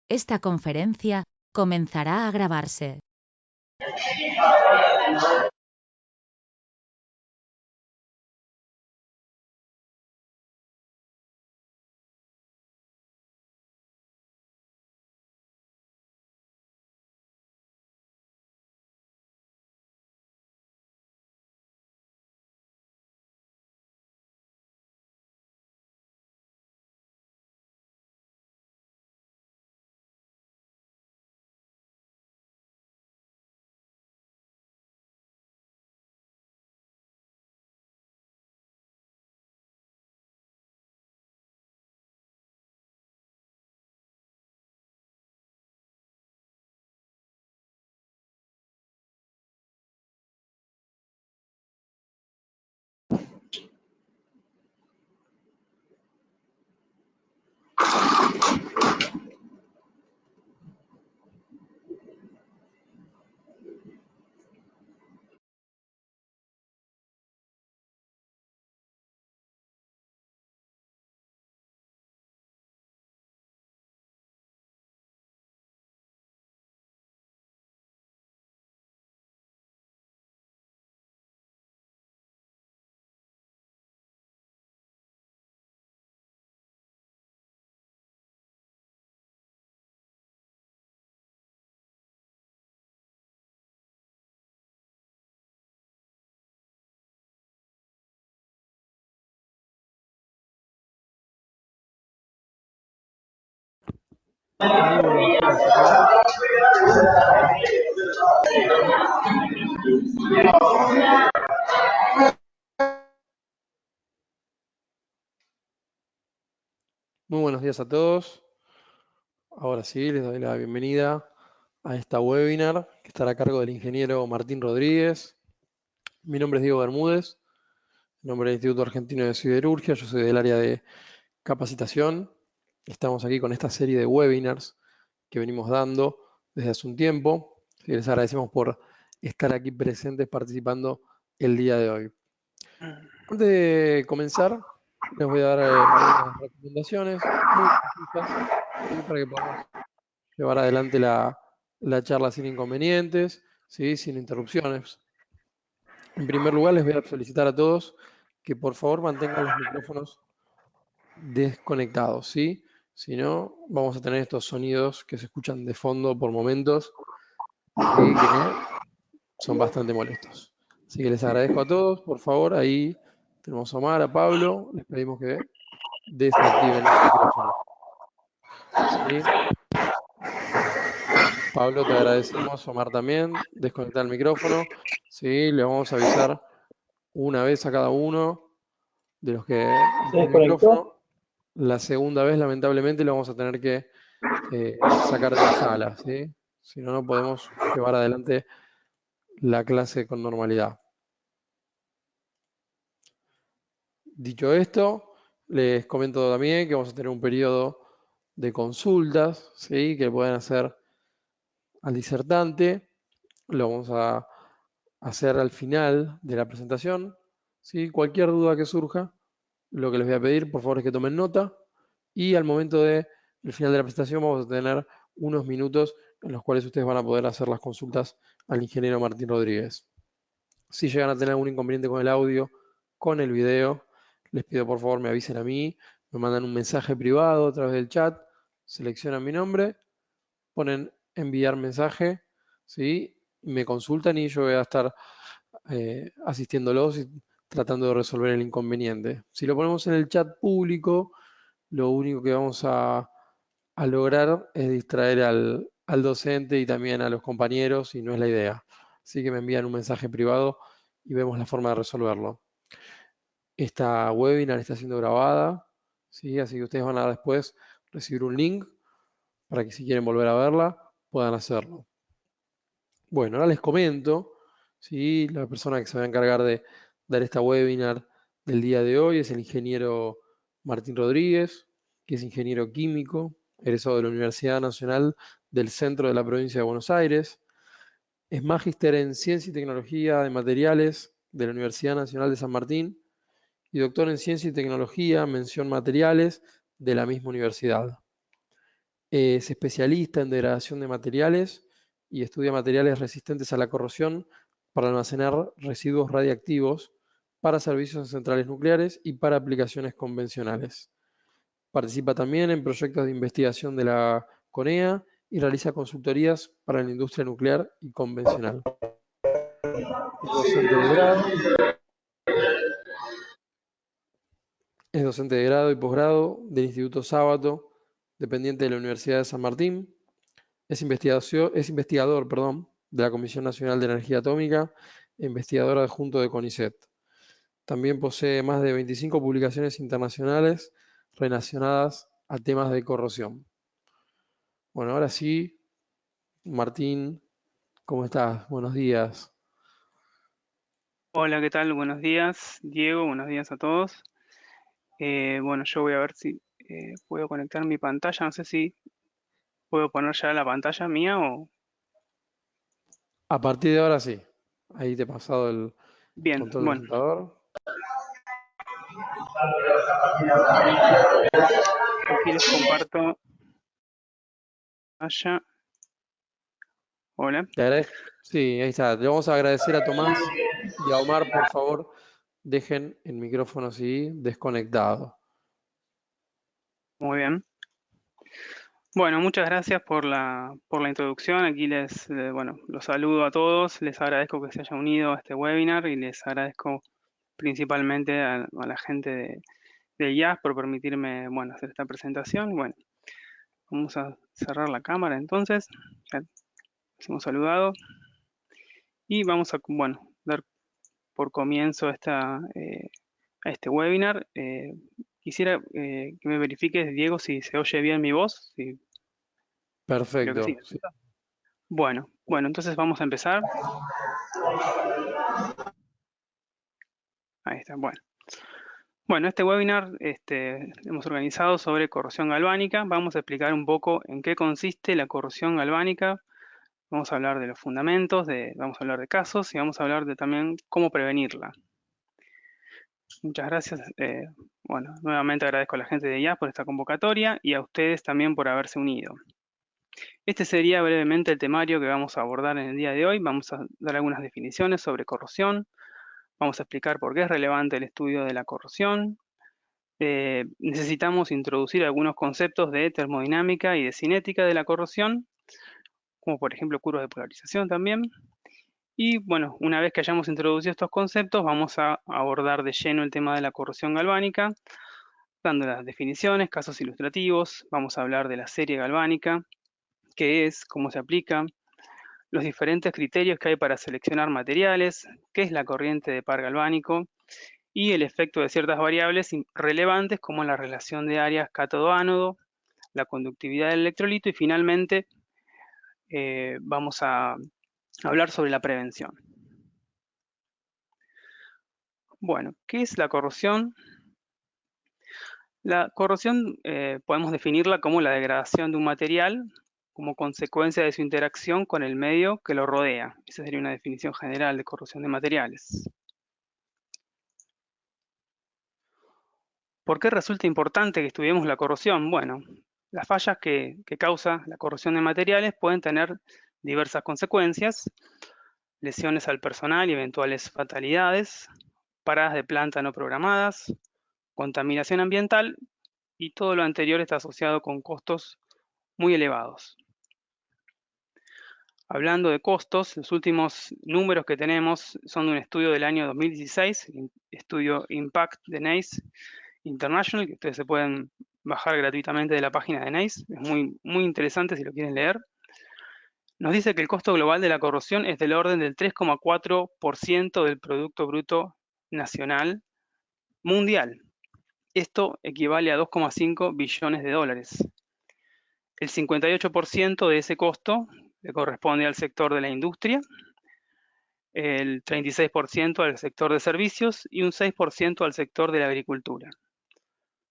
Esta conferencia comenzará a grabarse. Muy buenos días a todos. Muy buenos días a todos. Ahora sí, les doy la bienvenida a esta webinar que estará a cargo del ingeniero Martín Rodríguez. Mi nombre es Diego Bermúdez, en nombre del Instituto Argentino de Siderurgia. Yo soy del área de capacitación. Estamos aquí con esta serie de webinars que venimos dando desde hace un tiempo. Les agradecemos por estar aquí presentes participando el día de hoy. Antes de comenzar, les voy a dar algunas recomendaciones muy sencillas, ¿sí? Para que podamos llevar adelante la charla sin inconvenientes, ¿sí? Sin interrupciones. En primer lugar, les voy a solicitar a todos que por favor mantengan los micrófonos desconectados, ¿sí? Si no, vamos a tener estos sonidos que se escuchan de fondo por momentos, ¿sí? Que son bastante molestos. Así que les agradezco a todos, por favor, ahí tenemos a Omar, a Pablo, les pedimos que desactiven los micrófonos. ¿Sí? Pablo, te agradecemos, Omar también, desconectar el micrófono. ¿Sí? Le vamos a avisar una vez a cada uno de los que ¿Se el desconectó? micrófono. La segunda vez, lamentablemente, lo vamos a tener que sacar de la sala, ¿sí? Si no, no podemos llevar adelante la clase con normalidad. Dicho esto, les comento también que vamos a tener un periodo de consultas, ¿sí? Que pueden hacer al disertante. Lo vamos a hacer al final de la presentación, ¿sí? Cualquier duda que surja, lo que les voy a pedir, por favor, es que tomen nota. Y al momento del final de la presentación vamos a tener unos minutos en los cuales ustedes van a poder hacer las consultas al ingeniero Martín Rodríguez. Si llegan a tener algún inconveniente con el audio, con el video, les pido por favor me avisen a mí, me mandan un mensaje privado a través del chat, seleccionan mi nombre, ponen enviar mensaje, ¿sí? Me consultan y yo voy a estar asistiéndolos y tratando de resolver el inconveniente. Si lo ponemos en el chat público, lo único que vamos a lograr es distraer al docente y también a los compañeros y no es la idea. Así que me envían un mensaje privado y vemos la forma de resolverlo. Esta webinar está siendo grabada, ¿sí? Así que ustedes van a después recibir un link para que si quieren volver a verla puedan hacerlo. Bueno, ahora les comento, ¿sí? La persona que se va a encargar de dar esta webinar del día de hoy es el ingeniero Martín Rodríguez, que es ingeniero químico, egresado de la Universidad Nacional del Centro de la Provincia de Buenos Aires. Es magíster en Ciencia y Tecnología de Materiales de la Universidad Nacional de San Martín y doctor en Ciencia y Tecnología, mención Materiales, de la misma universidad. Es especialista en degradación de materiales y estudia materiales resistentes a la corrosión para almacenar residuos radiactivos para servicios en centrales nucleares y para aplicaciones convencionales. Participa también en proyectos de investigación de la CONEA y realiza consultorías para la industria nuclear y convencional. Es docente de grado, es docente de grado y posgrado del Instituto Sábato, dependiente de la Universidad de San Martín. Es investigador, perdón, de la Comisión Nacional de Energía Atómica e investigador adjunto de CONICET. También posee más de 25 publicaciones internacionales relacionadas a temas de corrosión. Bueno, ahora sí, Martín, ¿cómo estás? Buenos días. Hola, ¿qué tal? Buenos días, Diego. Buenos días a todos. Bueno, yo voy a ver si puedo conectar mi pantalla. No sé si puedo poner ya la pantalla mía o... A partir de ahora sí. Ahí te he pasado el Bien, control bueno, presentador. aquí les comparto pantalla. Hola. Te agradezco. Sí, ahí está. Le vamos a agradecer a Tomás y a Omar, por favor, dejen el micrófono así desconectado. Muy bien. Bueno, muchas gracias por la introducción. Aquí bueno, los saludo a todos. Les agradezco que se hayan unido a este webinar y les agradezco principalmente a la gente de IAS por permitirme, bueno, hacer esta presentación. Bueno, vamos a cerrar la cámara entonces. Ya nos hemos saludado. Y vamos a, bueno, dar por comienzo a este webinar. Quisiera que me verifiques, Diego, si se oye bien mi voz. Sí, creo que sí. Perfecto. Sí. Bueno, entonces vamos a empezar. Ahí está, bueno. Bueno, este webinar hemos organizado sobre corrosión galvánica. Vamos a explicar un poco en qué consiste la corrosión galvánica. Vamos a hablar de los fundamentos, vamos a hablar de casos y vamos a hablar de también cómo prevenirla. Muchas gracias. Bueno, nuevamente agradezco a la gente de IAS por esta convocatoria y a ustedes también por haberse unido. Este sería brevemente el temario que vamos a abordar en el día de hoy. Vamos a dar algunas definiciones sobre corrosión. Vamos a explicar por qué es relevante el estudio de la corrosión. Necesitamos introducir algunos conceptos de termodinámica y de cinética de la corrosión, como por ejemplo curvas de polarización también. Y bueno, una vez que hayamos introducido estos conceptos, vamos a abordar de lleno el tema de la corrosión galvánica, dando las definiciones, casos ilustrativos. Vamos a hablar de la serie galvánica, qué es, cómo se aplica, los diferentes criterios que hay para seleccionar materiales, qué es la corriente de par galvánico y el efecto de ciertas variables relevantes como la relación de áreas cátodo-ánodo, la conductividad del electrolito y finalmente vamos a hablar sobre la prevención. Bueno, ¿qué es la corrosión? La corrosión podemos definirla como la degradación de un material como consecuencia de su interacción con el medio que lo rodea. Esa sería una definición general de corrosión de materiales. ¿Por qué resulta importante que estudiemos la corrosión? Bueno, las fallas que causa la corrosión de materiales pueden tener diversas consecuencias, lesiones al personal y eventuales fatalidades, paradas de planta no programadas, contaminación ambiental y todo lo anterior está asociado con costos muy elevados. Hablando de costos, los últimos números que tenemos son de un estudio del año 2016, estudio Impact de NACE International, que ustedes se pueden bajar gratuitamente de la página de NACE, es muy interesante si lo quieren leer. Nos dice que el costo global de la corrosión es del orden del 3,4% del Producto Bruto Nacional Mundial. Esto equivale a 2,5 billones de dólares. El 58% de ese costo le corresponde al sector de la industria, el 36% al sector de servicios y un 6% al sector de la agricultura.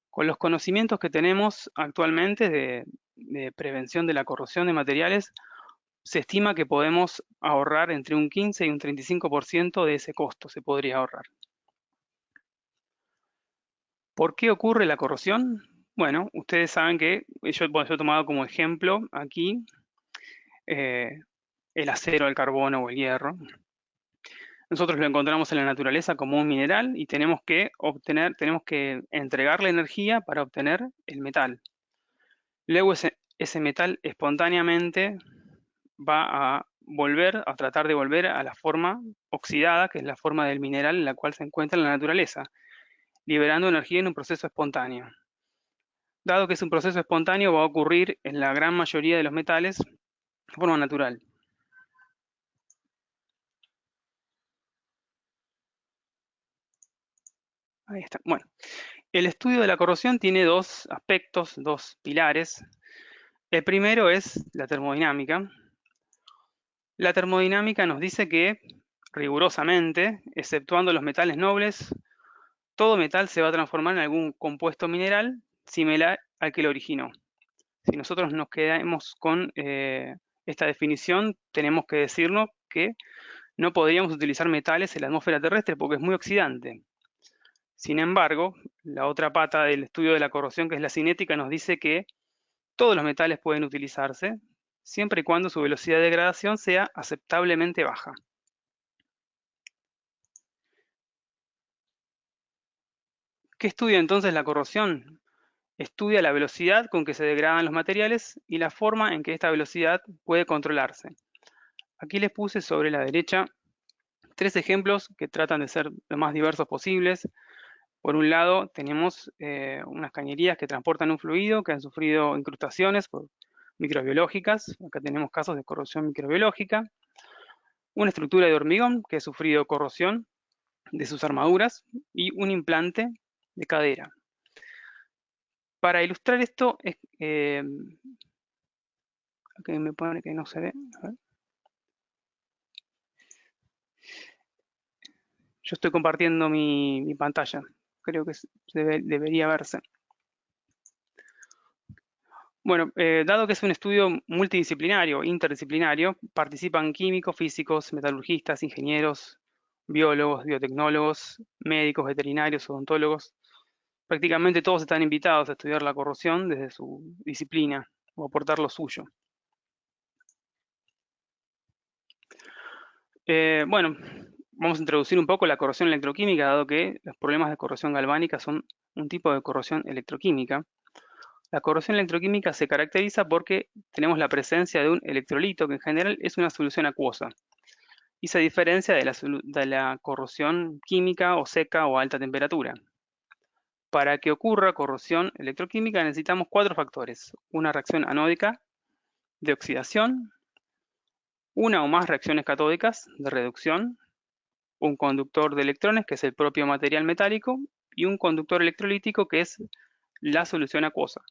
Con los conocimientos que tenemos actualmente de prevención de la corrosión de materiales, se estima que podemos ahorrar entre un 15 y un 35% de ese costo, se podría ahorrar. ¿Por qué ocurre la corrosión? Bueno, ustedes saben que yo he tomado como ejemplo aquí el acero, el carbono o el hierro. Nosotros lo encontramos en la naturaleza como un mineral y tenemos que entregarle energía para obtener el metal. Luego ese metal espontáneamente va a tratar de volver a la forma oxidada, que es la forma del mineral en la cual se encuentra en la naturaleza, liberando energía en un proceso espontáneo. Dado que es un proceso espontáneo, va a ocurrir en la gran mayoría de los metales de forma natural. Ahí está. Bueno, el estudio de la corrosión tiene dos aspectos, dos pilares. El primero es la termodinámica. La termodinámica nos dice que, rigurosamente, exceptuando los metales nobles, todo metal se va a transformar en algún compuesto mineral similar al que lo originó. Si nosotros nos quedamos con esta definición, tenemos que decirnos que no podríamos utilizar metales en la atmósfera terrestre porque es muy oxidante. Sin embargo, la otra pata del estudio de la corrosión, que es la cinética, nos dice que todos los metales pueden utilizarse, siempre y cuando su velocidad de degradación sea aceptablemente baja. ¿Qué estudia entonces la corrosión? Estudia la velocidad con que se degradan los materiales y la forma en que esta velocidad puede controlarse. Aquí les puse sobre la derecha 3 ejemplos que tratan de ser lo más diversos posibles. Por un lado, tenemos unas cañerías que transportan un fluido que han sufrido incrustaciones microbiológicas. Acá tenemos casos de corrosión microbiológica. Una estructura de hormigón que ha sufrido corrosión de sus armaduras y un implante de cadera. Para ilustrar esto, aquí me pone que no se ve. A ver. Yo estoy compartiendo mi pantalla. Creo que debería verse. Bueno, dado que es un estudio multidisciplinario, interdisciplinario, participan químicos, físicos, metalurgistas, ingenieros, biólogos, biotecnólogos, médicos, veterinarios, odontólogos. Prácticamente todos están invitados a estudiar la corrosión desde su disciplina o aportar lo suyo. Bueno, vamos a introducir un poco la corrosión electroquímica, dado que los problemas de corrosión galvánica son un tipo de corrosión electroquímica. La corrosión electroquímica se caracteriza porque tenemos la presencia de un electrolito que en general es una solución acuosa y se diferencia de la corrosión química o seca o a alta temperatura. Para que ocurra corrosión electroquímica necesitamos 4 factores: una reacción anódica de oxidación, una o más reacciones catódicas de reducción, un conductor de electrones que es el propio material metálico y un conductor electrolítico que es la solución acuosa.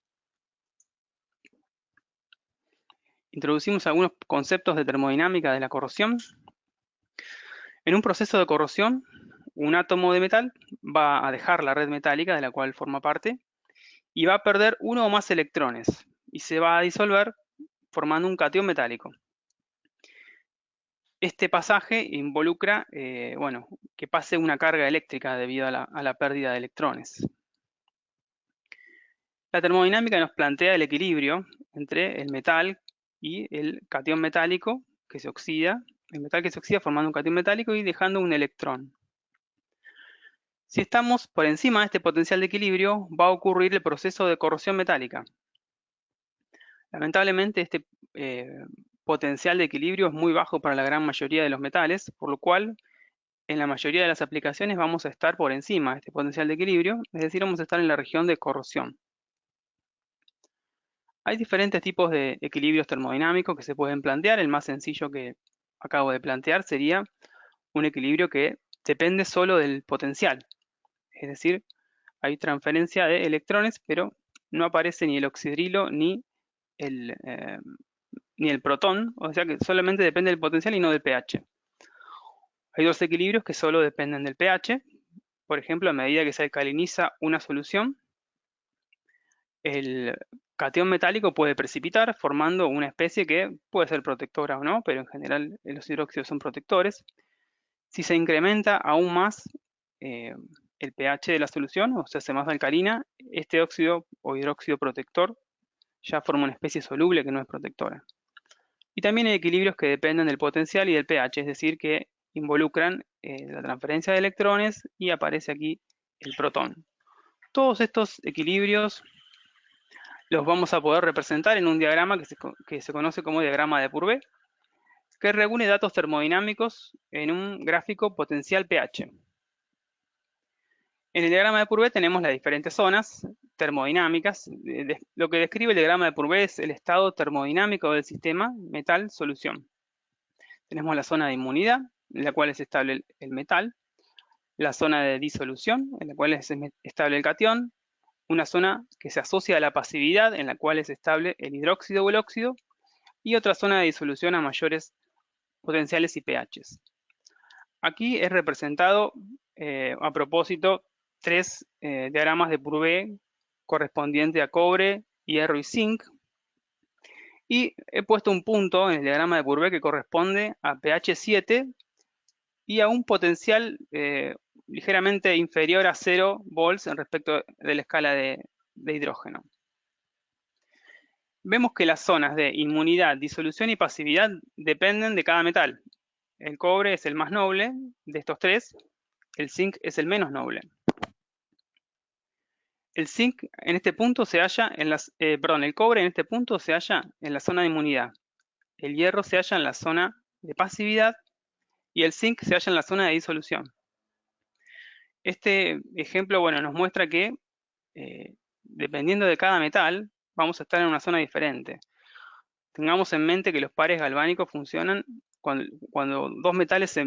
Introducimos algunos conceptos de termodinámica de la corrosión. En un proceso de corrosión, un átomo de metal va a dejar la red metálica de la cual forma parte y va a perder uno o más electrones y se va a disolver formando un catión metálico. Este pasaje involucra que pase una carga eléctrica debido a la pérdida de electrones. La termodinámica nos plantea el equilibrio entre el metal y el catión metálico que se oxida, el metal que se oxida formando un catión metálico y dejando un electrón. Si estamos por encima de este potencial de equilibrio, va a ocurrir el proceso de corrosión metálica. Lamentablemente, este potencial de equilibrio es muy bajo para la gran mayoría de los metales, por lo cual en la mayoría de las aplicaciones vamos a estar por encima de este potencial de equilibrio, es decir, vamos a estar en la región de corrosión. Hay diferentes tipos de equilibrios termodinámicos que se pueden plantear. El más sencillo que acabo de plantear sería un equilibrio que depende solo del potencial. Es decir, hay transferencia de electrones, pero no aparece ni el oxidrilo ni el protón, o sea que solamente depende del potencial y no del pH. Hay dos equilibrios que solo dependen del pH. Por ejemplo, a medida que se alcaliniza una solución, el catión metálico puede precipitar formando una especie que puede ser protectora o no, pero en general los hidróxidos son protectores. Si se incrementa aún más el pH de la solución o se hace más alcalina, este óxido o hidróxido protector ya forma una especie soluble que no es protectora. Y también hay equilibrios que dependen del potencial y del pH, es decir, que involucran la transferencia de electrones y aparece aquí el protón. Todos estos equilibrios los vamos a poder representar en un diagrama que se conoce como diagrama de Purvé, que reúne datos termodinámicos en un gráfico potencial pH. En el diagrama de Purvé tenemos las diferentes zonas termodinámicas. Lo que describe el diagrama de Purvé es el estado termodinámico del sistema metal-solución. Tenemos la zona de inmunidad, en la cual es estable el metal, la zona de disolución, en la cual es estable el catión, una zona que se asocia a la pasividad, en la cual es estable el hidróxido o el óxido, y otra zona de disolución a mayores potenciales y pHs. Aquí es representado, a propósito, tres diagramas de Purvé correspondiente a cobre, hierro y zinc. Y he puesto un punto en el diagrama de Purvé que corresponde a pH 7 y a un potencial ligeramente inferior a 0 volts en respecto de la escala de hidrógeno. Vemos que las zonas de inmunidad, disolución y pasividad dependen de cada metal. El cobre es el más noble de estos tres, el zinc es el menos noble. El zinc en este punto se halla en el cobre en este punto se halla en la zona de inmunidad. El hierro se halla en la zona de pasividad y el zinc se halla en la zona de disolución. Este ejemplo, bueno, nos muestra que dependiendo de cada metal, vamos a estar en una zona diferente. Tengamos en mente que los pares galvánicos funcionan cuando dos metales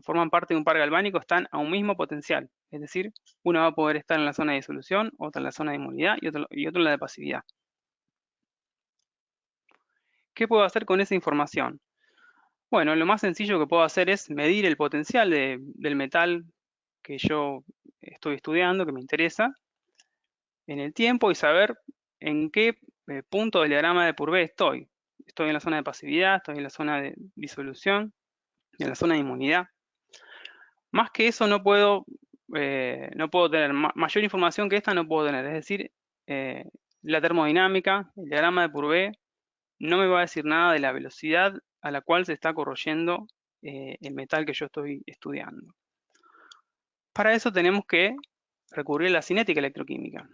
forman parte de un par galvánico, están a un mismo potencial. Es decir, uno va a poder estar en la zona de disolución, otra en la zona de inmunidad y otro en la de pasividad. ¿Qué puedo hacer con esa información? Bueno, lo más sencillo que puedo hacer es medir el potencial del metal que yo estoy estudiando, que me interesa, en el tiempo y saber en qué punto del diagrama de Purvé estoy. Estoy en la zona de pasividad, estoy en la zona de disolución, en la zona de inmunidad. Más que eso no puedo tener, mayor información que esta no puedo tener. Es decir, la termodinámica, el diagrama de Purvé, no me va a decir nada de la velocidad a la cual se está corroyendo el metal que yo estoy estudiando. Para eso tenemos que recurrir a la cinética electroquímica.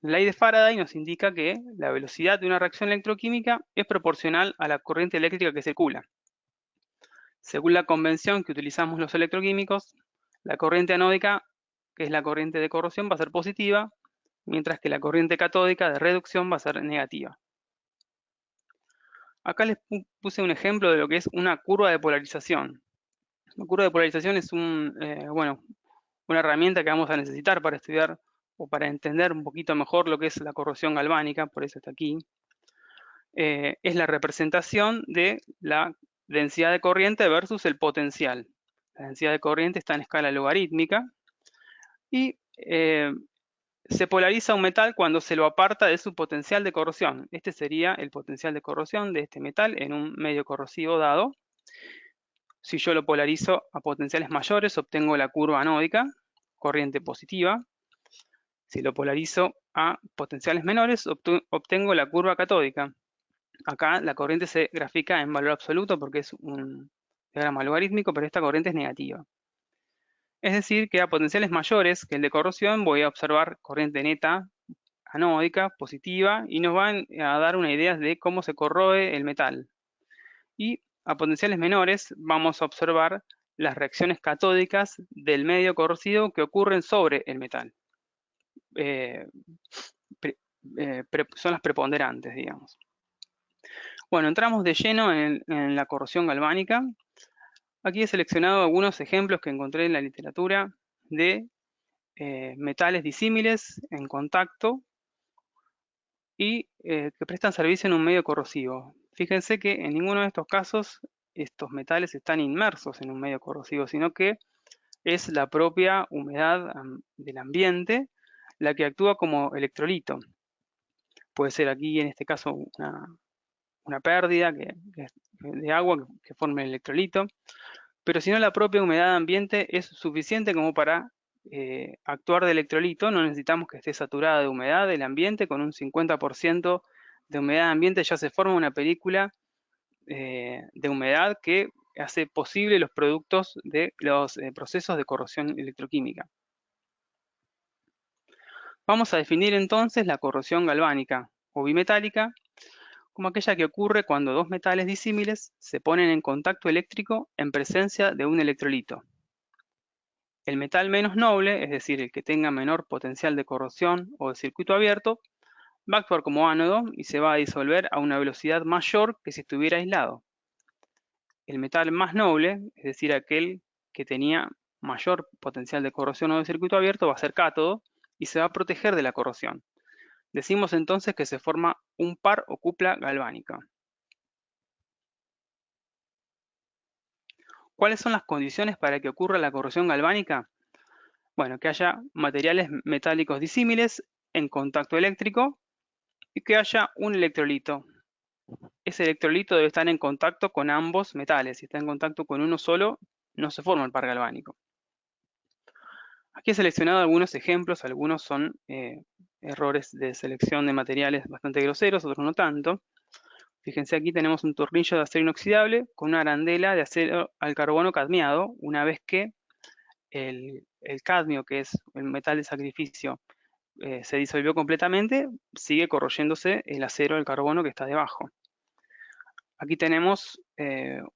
La ley de Faraday nos indica que la velocidad de una reacción electroquímica es proporcional a la corriente eléctrica que circula. Según la convención que utilizamos los electroquímicos, la corriente anódica, que es la corriente de corrosión, va a ser positiva, mientras que la corriente catódica de reducción va a ser negativa. Acá les puse un ejemplo de lo que es una curva de polarización. La curva de polarización es una herramienta que vamos a necesitar para estudiar o para entender un poquito mejor lo que es la corrosión galvánica, por eso está aquí. Es la representación de la densidad de corriente versus el potencial. La densidad de corriente está en escala logarítmica y se polariza un metal cuando se lo aparta de su potencial de corrosión. Este sería el potencial de corrosión de este metal en un medio corrosivo dado. Si yo lo polarizo a potenciales mayores, obtengo la curva anódica, corriente positiva. Si lo polarizo a potenciales menores, obtengo la curva catódica. Acá la corriente se grafica en valor absoluto porque es un diagrama logarítmico, pero esta corriente es negativa. Es decir, que a potenciales mayores que el de corrosión voy a observar corriente neta anódica, positiva, y nos van a dar una idea de cómo se corroe el metal. Y a potenciales menores vamos a observar las reacciones catódicas del medio corrosivo que ocurren sobre el metal. Son las preponderantes, digamos. Bueno, entramos de lleno en la corrosión galvánica. Aquí he seleccionado algunos ejemplos que encontré en la literatura de metales disímiles en contacto y que prestan servicio en un medio corrosivo. Fíjense que en ninguno de estos casos estos metales están inmersos en un medio corrosivo, sino que es la propia humedad del ambiente la que actúa como electrolito. Puede ser aquí, en este caso, una pérdida de agua que forme el electrolito, pero si no, la propia humedad ambiente es suficiente como para actuar de electrolito, no necesitamos que esté saturada de humedad el ambiente. Con un 50% de humedad ambiente ya se forma una película de humedad que hace posible los productos de los procesos de corrosión electroquímica. Vamos a definir entonces la corrosión galvánica o bimetálica como aquella que ocurre cuando dos metales disímiles se ponen en contacto eléctrico en presencia de un electrolito. El metal menos noble, es decir, el que tenga menor potencial de corrosión o de circuito abierto, va a actuar como ánodo y se va a disolver a una velocidad mayor que si estuviera aislado. El metal más noble, es decir, aquel que tenía mayor potencial de corrosión o de circuito abierto, va a ser cátodo y se va a proteger de la corrosión. Decimos entonces que se forma un par o cupla galvánica. ¿Cuáles son las condiciones para que ocurra la corrosión galvánica? Bueno, que haya materiales metálicos disímiles en contacto eléctrico y que haya un electrolito. Ese electrolito debe estar en contacto con ambos metales. Si está en contacto con uno solo, no se forma el par galvánico. Aquí he seleccionado algunos ejemplos, algunos son errores de selección de materiales bastante groseros, otros no tanto. Fíjense, aquí tenemos un tornillo de acero inoxidable con una arandela de acero al carbono cadmiado. Una vez que el cadmio, que es el metal de sacrificio, se disolvió completamente, sigue corroyéndose el acero, el carbono que está debajo. Aquí tenemos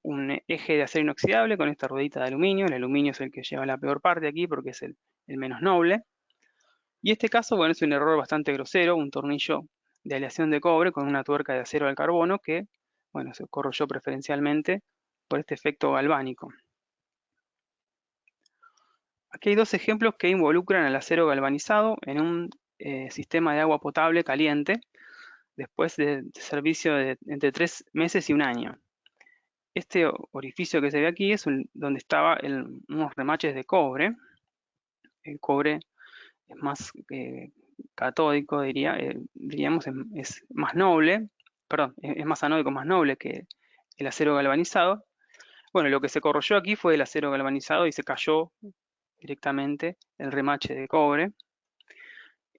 un eje de acero inoxidable con esta ruedita de aluminio. El aluminio es el que lleva la peor parte aquí porque es el menos noble. Y este caso, bueno, es un error bastante grosero, un tornillo de aleación de cobre con una tuerca de acero al carbono que, bueno, se corroyó preferencialmente por este efecto galvánico. Aquí hay dos ejemplos que involucran al acero galvanizado en un sistema de agua potable caliente después de servicio de entre 3 meses y 1 año. Este orificio que se ve aquí es donde estaban unos remaches de cobre. El cobre es más catódico, diríamos, es más noble, perdón, es más anódico, más noble que el acero galvanizado. Bueno, lo que se corroyó aquí fue el acero galvanizado y se cayó directamente el remache de cobre.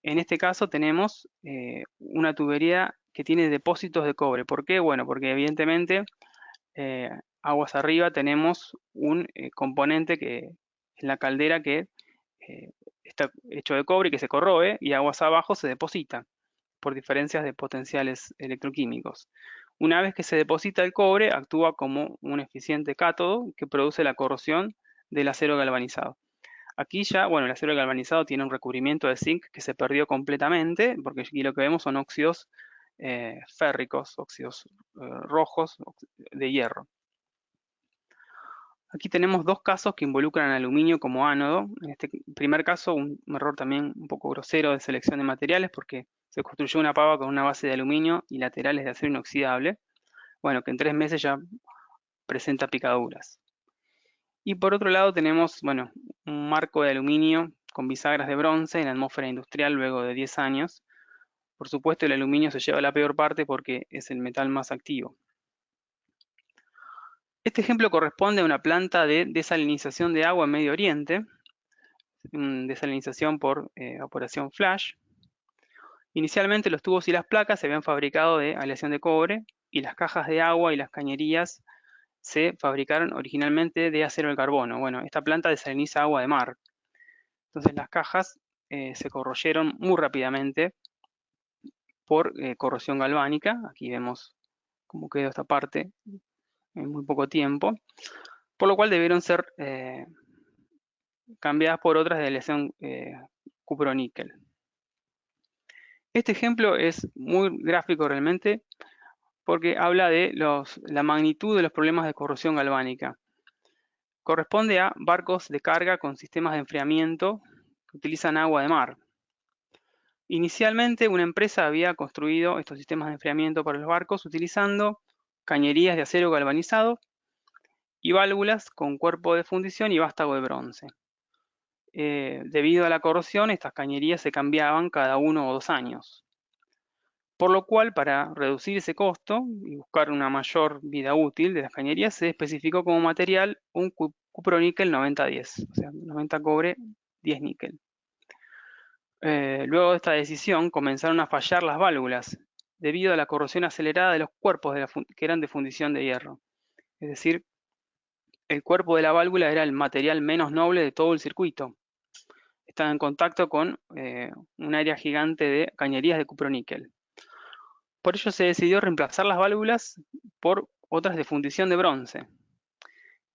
En este caso tenemos una tubería que tiene depósitos de cobre. ¿Por qué? Bueno, porque evidentemente aguas arriba tenemos un componente que en la caldera que está hecho de cobre y que se corroe, y aguas abajo se deposita por diferencias de potenciales electroquímicos. Una vez que se deposita el cobre, actúa como un eficiente cátodo que produce la corrosión del acero galvanizado. Aquí ya, bueno, el acero galvanizado tiene un recubrimiento de zinc que se perdió completamente, porque aquí lo que vemos son óxidos férricos, óxidos rojos de hierro. Aquí tenemos dos casos que involucran aluminio como ánodo. En este primer caso, un error también un poco grosero de selección de materiales, porque se construyó una pava con una base de aluminio y laterales de acero inoxidable. Bueno, que en 3 meses ya presenta picaduras. Y por otro lado tenemos, bueno, un marco de aluminio con bisagras de bronce en la atmósfera industrial luego de 10 años. Por supuesto, el aluminio se lleva la peor parte porque es el metal más activo. Este ejemplo corresponde a una planta de desalinización de agua en Medio Oriente, desalinización por evaporación flash. Inicialmente los tubos y las placas se habían fabricado de aleación de cobre y las cajas de agua y las cañerías se fabricaron originalmente de acero al carbono. Bueno, esta planta desaliniza agua de mar. Entonces las cajas se corroyeron muy rápidamente por corrosión galvánica. Aquí vemos cómo quedó esta parte en muy poco tiempo, por lo cual debieron ser cambiadas por otras de aleación cupro-níquel. Este ejemplo es muy gráfico realmente porque habla de la magnitud de los problemas de corrosión galvánica. Corresponde a barcos de carga con sistemas de enfriamiento que utilizan agua de mar. Inicialmente una empresa había construido estos sistemas de enfriamiento para los barcos utilizando cañerías de acero galvanizado y válvulas con cuerpo de fundición y vástago de bronce. Debido a la corrosión, estas cañerías se cambiaban cada 1 o 2 años. Por lo cual, para reducir ese costo y buscar una mayor vida útil de las cañerías, se especificó como material un cuproníquel 90-10, o sea, 90 cobre, 10 níquel. Luego de esta decisión comenzaron a fallar las válvulas debido a la corrosión acelerada de los cuerpos que eran de fundición de hierro. Es decir, el cuerpo de la válvula era el material menos noble de todo el circuito. Estaba en contacto con un área gigante de cañerías de cuproníquel. Por ello se decidió reemplazar las válvulas por otras de fundición de bronce.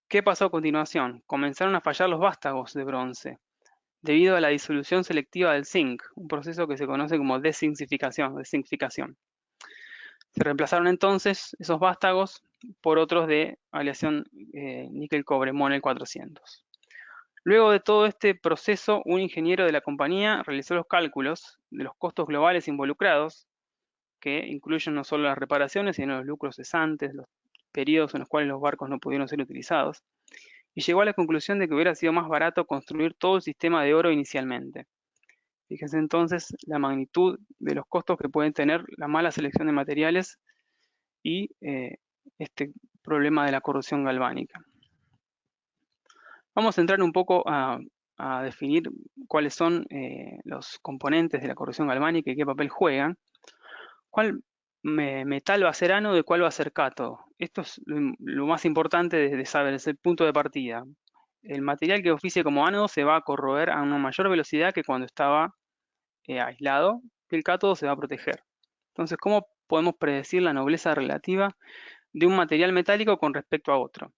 ¿Qué pasó a continuación? Comenzaron a fallar los vástagos de bronce debido a la disolución selectiva del zinc, un proceso que se conoce como dezincificación. Se reemplazaron entonces esos vástagos por otros de aleación níquel-cobre, Monel 400. Luego de todo este proceso, un ingeniero de la compañía realizó los cálculos de los costos globales involucrados, que incluyen no solo las reparaciones, sino los lucros cesantes, los periodos en los cuales los barcos no pudieron ser utilizados, y llegó a la conclusión de que hubiera sido más barato construir todo el sistema de oro inicialmente. Fíjense entonces la magnitud de los costos que pueden tener la mala selección de materiales y este problema de la corrosión galvánica. Vamos a entrar un poco a definir cuáles son los componentes de la corrosión galvánica y qué papel juegan. ¿Cuál metal va a ser ánodo y cuál va a ser cátodo? Esto es lo más importante de saber, es el punto de partida. El material que oficie como ánodo se va a corroer a una mayor velocidad que cuando estaba aislado, y el cátodo se va a proteger. Entonces, ¿cómo podemos predecir la nobleza relativa de un material metálico con respecto a otro?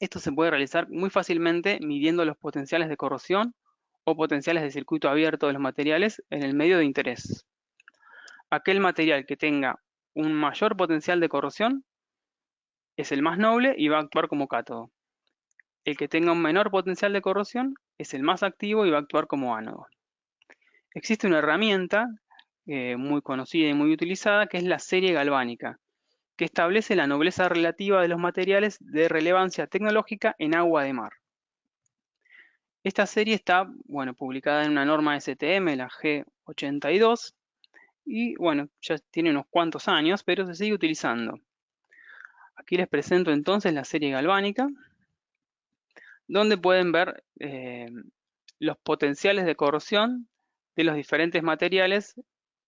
Esto se puede realizar muy fácilmente midiendo los potenciales de corrosión o potenciales de circuito abierto de los materiales en el medio de interés. Aquel material que tenga un mayor potencial de corrosión es el más noble y va a actuar como cátodo. El que tenga un menor potencial de corrosión es el más activo y va a actuar como ánodo. Existe una herramienta muy conocida y muy utilizada que es la serie galvánica, que establece la nobleza relativa de los materiales de relevancia tecnológica en agua de mar. Esta serie está publicada en una norma STM, la G82, y ya tiene unos cuantos años, pero se sigue utilizando. Aquí les presento entonces la serie galvánica, donde pueden ver los potenciales de corrosión de los diferentes materiales,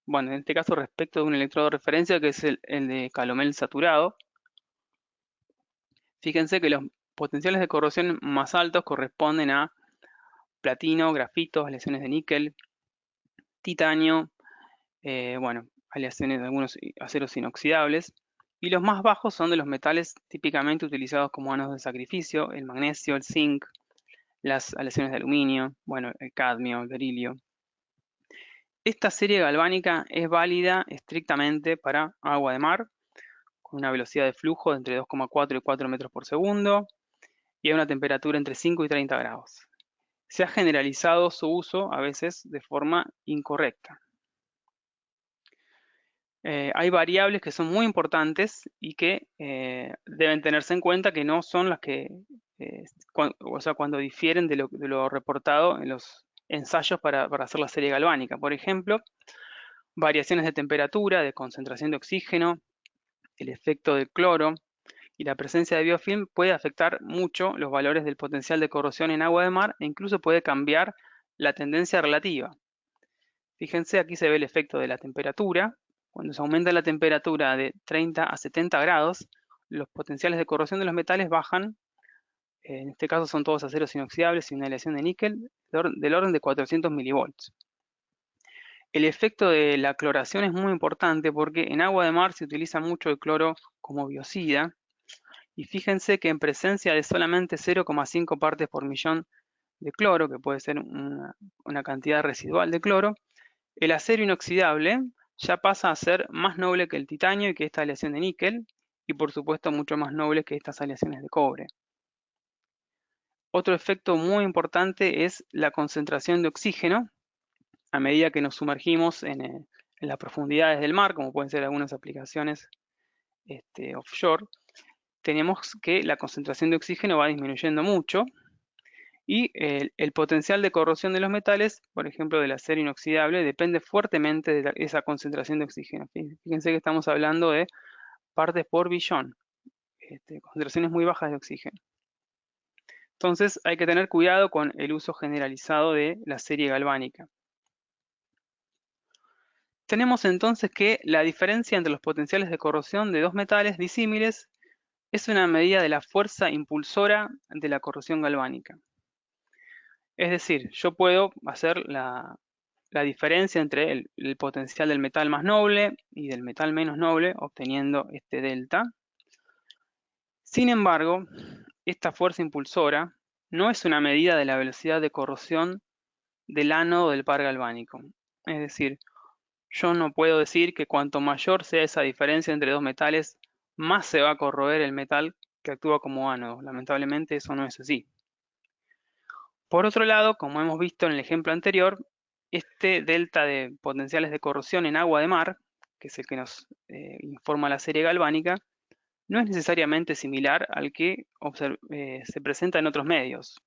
en este caso respecto de un electrodo de referencia que es el de calomel saturado. Fíjense que los potenciales de corrosión más altos corresponden a platino, grafito, aleaciones de níquel, titanio, aleaciones de algunos aceros inoxidables, y los más bajos son de los metales típicamente utilizados como ánodos de sacrificio, el magnesio, el zinc, las aleaciones de aluminio, el cadmio, el berilio. Esta serie galvánica es válida estrictamente para agua de mar, con una velocidad de flujo de entre 2,4 y 4 metros por segundo, y a una temperatura entre 5 y 30 grados. Se ha generalizado su uso a veces de forma incorrecta. Hay variables que son muy importantes y que deben tenerse en cuenta, que no son las que, cuando difieren de lo reportado en los ensayos para hacer la serie galvánica. Por ejemplo, variaciones de temperatura, de concentración de oxígeno, el efecto del cloro y la presencia de biofilm puede afectar mucho los valores del potencial de corrosión en agua de mar e incluso puede cambiar la tendencia relativa. Fíjense, aquí se ve el efecto de la temperatura. Cuando se aumenta la temperatura de 30 a 70 grados, los potenciales de corrosión de los metales bajan. En este caso son todos aceros inoxidables y una aleación de níquel del orden de 400 milivolts. El efecto de la cloración es muy importante porque en agua de mar se utiliza mucho el cloro como biocida. Y fíjense que en presencia de solamente 0,5 partes por millón de cloro, que puede ser una cantidad residual de cloro, el acero inoxidable ya pasa a ser más noble que el titanio y que esta aleación de níquel, y por supuesto mucho más noble que estas aleaciones de cobre. Otro efecto muy importante es la concentración de oxígeno a medida que nos sumergimos en las profundidades del mar, como pueden ser algunas aplicaciones offshore. Tenemos que la concentración de oxígeno va disminuyendo mucho y el potencial de corrosión de los metales, por ejemplo del acero inoxidable, depende fuertemente de esa concentración de oxígeno. Fíjense que estamos hablando de partes por billón, concentraciones muy bajas de oxígeno. Entonces hay que tener cuidado con el uso generalizado de la serie galvánica. Tenemos entonces que la diferencia entre los potenciales de corrosión de dos metales disímiles es una medida de la fuerza impulsora de la corrosión galvánica. Es decir, yo puedo hacer la diferencia entre el potencial del metal más noble y del metal menos noble, obteniendo este delta. Sin embargo, esta fuerza impulsora no es una medida de la velocidad de corrosión del ánodo del par galvánico. Es decir, yo no puedo decir que cuanto mayor sea esa diferencia entre dos metales, más se va a corroer el metal que actúa como ánodo. Lamentablemente eso no es así. Por otro lado, como hemos visto en el ejemplo anterior, este delta de potenciales de corrosión en agua de mar, que es el que nos informa la serie galvánica, no es necesariamente similar al que se presenta en otros medios.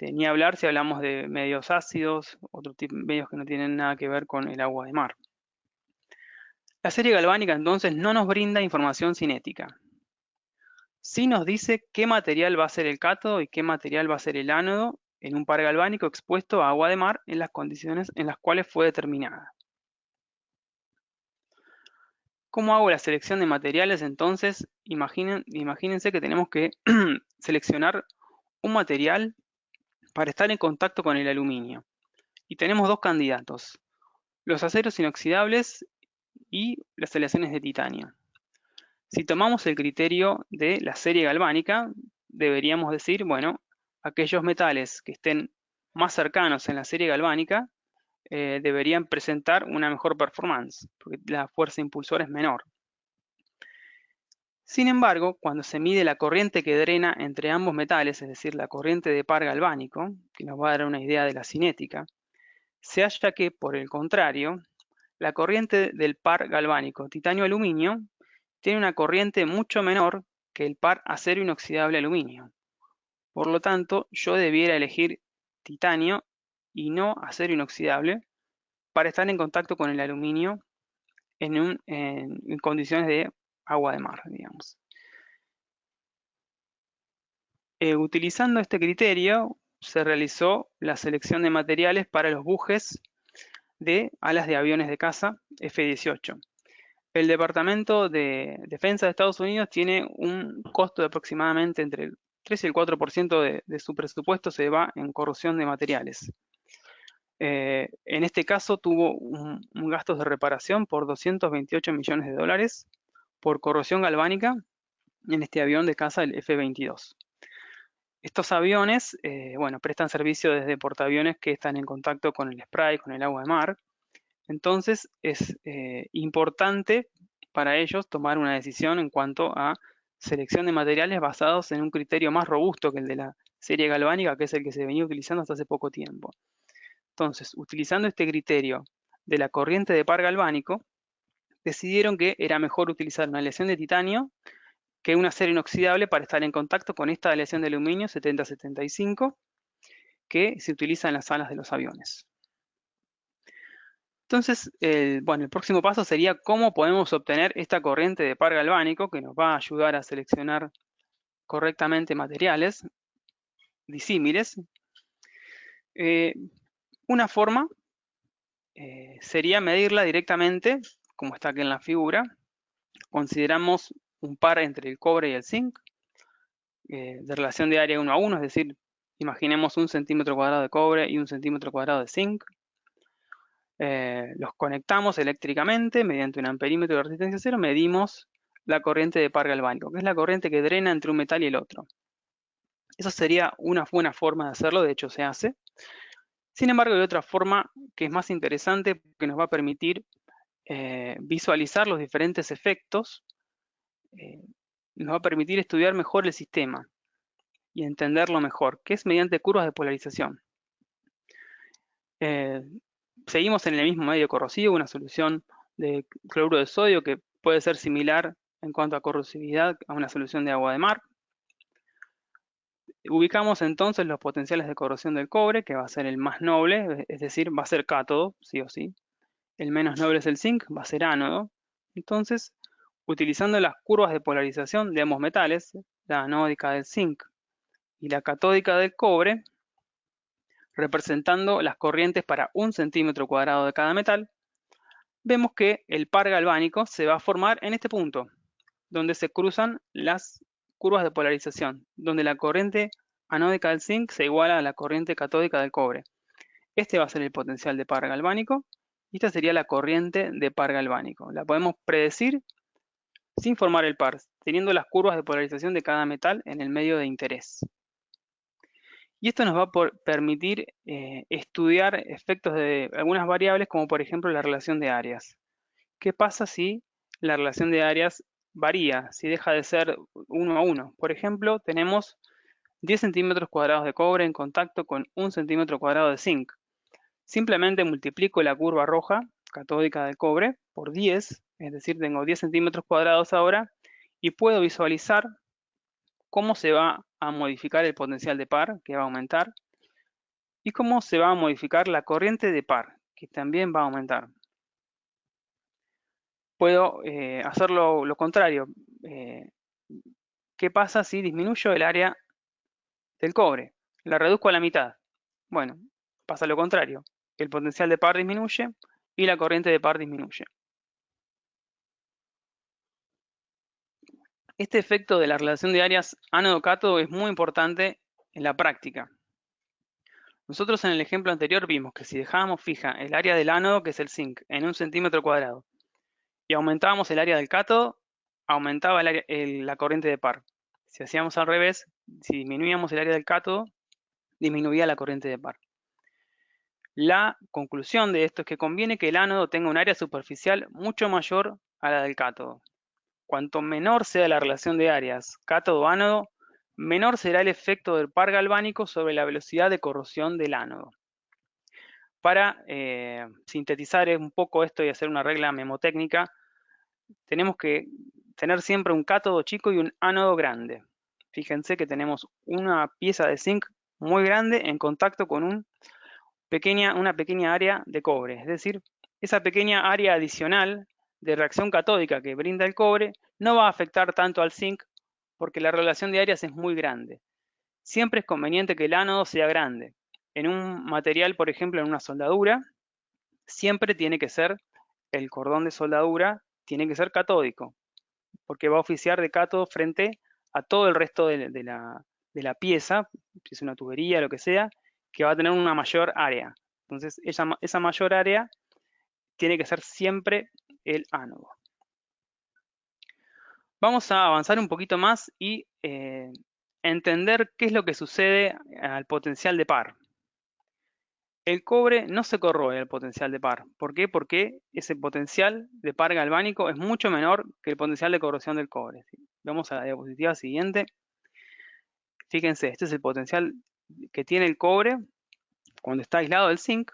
Ni hablar si hablamos de medios ácidos, otro tipo de medios que no tienen nada que ver con el agua de mar. La serie galvánica entonces no nos brinda información cinética. Sí nos dice qué material va a ser el cátodo y qué material va a ser el ánodo en un par galvánico expuesto a agua de mar en las condiciones en las cuales fue determinada. ¿Cómo hago la selección de materiales entonces? Imagínense que tenemos que seleccionar un material para estar en contacto con el aluminio. Y tenemos dos candidatos, los aceros inoxidables y las aleaciones de titanio. Si tomamos el criterio de la serie galvánica, deberíamos decir, bueno, aquellos metales que estén más cercanos en la serie galvánica deberían presentar una mejor performance, porque la fuerza impulsora es menor. Sin embargo, cuando se mide la corriente que drena entre ambos metales, es decir, la corriente de par galvánico, que nos va a dar una idea de la cinética, se halla que, por el contrario, la corriente del par galvánico titanio-aluminio tiene una corriente mucho menor que el par acero inoxidable aluminio. Por lo tanto, yo debiera elegir titanio y no acero inoxidable para estar en contacto con el aluminio en condiciones de agua de mar, digamos. Utilizando este criterio, se realizó la selección de materiales para los bujes de alas de aviones de caza F-18. El Departamento de Defensa de Estados Unidos tiene un costo de aproximadamente entre el 3 y el 4% de su presupuesto se va en corrosión de materiales. En este caso tuvo un gasto de reparación por 228 millones de dólares por corrosión galvánica en este avión de caza, el F-22. Estos aviones, prestan servicio desde portaaviones que están en contacto con el spray, con el agua de mar. Entonces es importante para ellos tomar una decisión en cuanto a selección de materiales basados en un criterio más robusto que el de la serie galvánica, que es el que se venía utilizando hasta hace poco tiempo. Entonces, utilizando este criterio de la corriente de par galvánico, decidieron que era mejor utilizar una aleación de titanio que un acero inoxidable para estar en contacto con esta aleación de aluminio 7075 que se utiliza en las alas de los aviones. Entonces, el próximo paso sería cómo podemos obtener esta corriente de par galvánico que nos va a ayudar a seleccionar correctamente materiales disímiles. Una forma sería medirla directamente, como está aquí en la figura. Consideramos un par entre el cobre y el zinc, de relación de área 1 a 1, es decir, imaginemos 1 centímetro cuadrado de cobre y 1 centímetro cuadrado de zinc. Los conectamos eléctricamente mediante un amperímetro de resistencia cero, medimos la corriente de par galvánico, que es la corriente que drena entre un metal y el otro. Eso sería una buena forma de hacerlo, de hecho se hace. Sin embargo, hay otra forma que es más interesante, que nos va a permitir visualizar los diferentes efectos, nos va a permitir estudiar mejor el sistema y entenderlo mejor, que es mediante curvas de polarización. Seguimos en el mismo medio corrosivo, una solución de cloruro de sodio que puede ser similar en cuanto a corrosividad a una solución de agua de mar. Ubicamos entonces los potenciales de corrosión del cobre, que va a ser el más noble, es decir, va a ser cátodo, sí o sí. El menos noble es el zinc, va a ser ánodo. Entonces, utilizando las curvas de polarización de ambos metales, la anódica del zinc y la catódica del cobre, representando las corrientes para 1 centímetro cuadrado de cada metal, vemos que el par galvánico se va a formar en este punto, donde se cruzan las curvas de polarización, donde la corriente anódica del zinc se iguala a la corriente catódica del cobre. Este va a ser el potencial de par galvánico y esta sería la corriente de par galvánico. La podemos predecir sin formar el par, teniendo las curvas de polarización de cada metal en el medio de interés. Y esto nos va a permitir estudiar efectos de algunas variables, como por ejemplo la relación de áreas. ¿Qué pasa si la relación de áreas varía, si deja de ser 1 a 1? Por ejemplo, tenemos 10 centímetros cuadrados de cobre en contacto con 1 centímetro cuadrado de zinc. Simplemente multiplico la curva roja catódica del cobre por 10, es decir, tengo 10 centímetros cuadrados ahora, y puedo visualizar cómo se va a modificar el potencial de par, que va a aumentar, y cómo se va a modificar la corriente de par, que también va a aumentar. Puedo hacer lo contrario. ¿Qué pasa si disminuyo el área del cobre? La reduzco a la mitad. Bueno, pasa lo contrario. El potencial de par disminuye y la corriente de par disminuye. Este efecto de la relación de áreas ánodo-cátodo es muy importante en la práctica. Nosotros en el ejemplo anterior vimos que si dejábamos fija el área del ánodo, que es el zinc, en 1 centímetro cuadrado, y aumentábamos el área del cátodo, aumentaba la corriente de par. Si hacíamos al revés, si disminuíamos el área del cátodo, disminuía la corriente de par. La conclusión de esto es que conviene que el ánodo tenga un área superficial mucho mayor a la del cátodo. Cuanto menor sea la relación de áreas cátodo-ánodo, menor será el efecto del par galvánico sobre la velocidad de corrosión del ánodo. Para sintetizar un poco esto y hacer una regla memotécnica, tenemos que tener siempre un cátodo chico y un ánodo grande. Fíjense que tenemos una pieza de zinc muy grande en contacto con una pequeña área de cobre. Es decir, esa pequeña área adicional de reacción catódica que brinda el cobre no va a afectar tanto al zinc porque la relación de áreas es muy grande. Siempre es conveniente que el ánodo sea grande. En un material, por ejemplo, en una soldadura, siempre tiene que ser el cordón de soldadura, tiene que ser catódico, porque va a oficiar de cátodo frente a todo el resto de la pieza, si es una tubería, lo que sea, que va a tener una mayor área. Entonces, esa mayor área tiene que ser siempre el ánodo. Vamos a avanzar un poquito más y entender qué es lo que sucede al potencial de par. El cobre no se corroe al potencial de par. ¿Por qué? Porque ese potencial de par galvánico es mucho menor que el potencial de corrosión del cobre. Vamos a la diapositiva siguiente. Fíjense, este es el potencial que tiene el cobre cuando está aislado del zinc.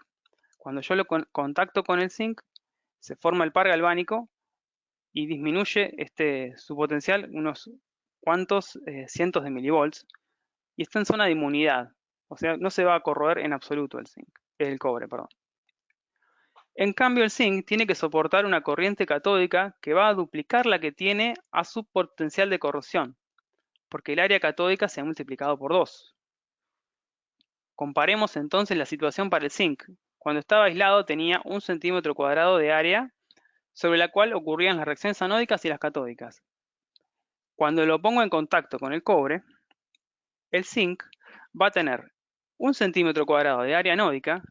Cuando yo lo contacto con el zinc, se forma el par galvánico y disminuye su potencial unos cuantos cientos de milivolts y está en zona de inmunidad. O sea, no se va a corroer en absoluto el cobre, perdón. En cambio, el zinc tiene que soportar una corriente catódica que va a duplicar la que tiene a su potencial de corrosión, porque el área catódica se ha multiplicado por 2. Comparemos entonces la situación para el zinc. Cuando estaba aislado tenía 1 centímetro cuadrado de área sobre la cual ocurrían las reacciones anódicas y las catódicas. Cuando lo pongo en contacto con el cobre, el zinc va a tener 1 centímetro cuadrado de área anódica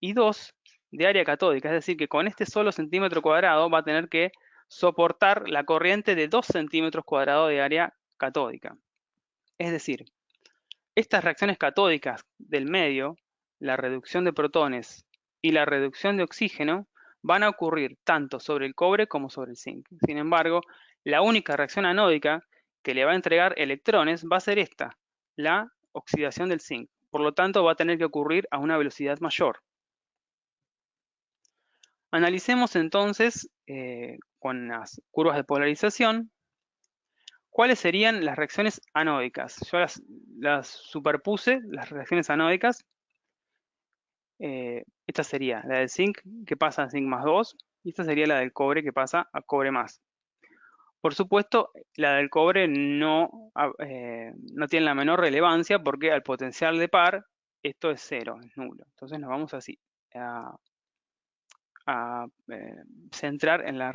y 2 de área catódica, es decir, que con este solo centímetro cuadrado va a tener que soportar la corriente de 2 centímetros cuadrados de área catódica. Es decir, estas reacciones catódicas del medio, la reducción de protones y la reducción de oxígeno, van a ocurrir tanto sobre el cobre como sobre el zinc. Sin embargo, la única reacción anódica que le va a entregar electrones va a ser esta, la oxidación del zinc. Por lo tanto, va a tener que ocurrir a una velocidad mayor. Analicemos entonces con las curvas de polarización cuáles serían las reacciones anódicas. Yo las superpuse, las reacciones anódicas. Esta sería la del zinc que pasa a zinc más 2 y esta sería la del cobre que pasa a cobre más. Por supuesto, la del cobre no tiene la menor relevancia porque al potencial de par esto es cero, es nulo. Entonces nos vamos así a centrar en la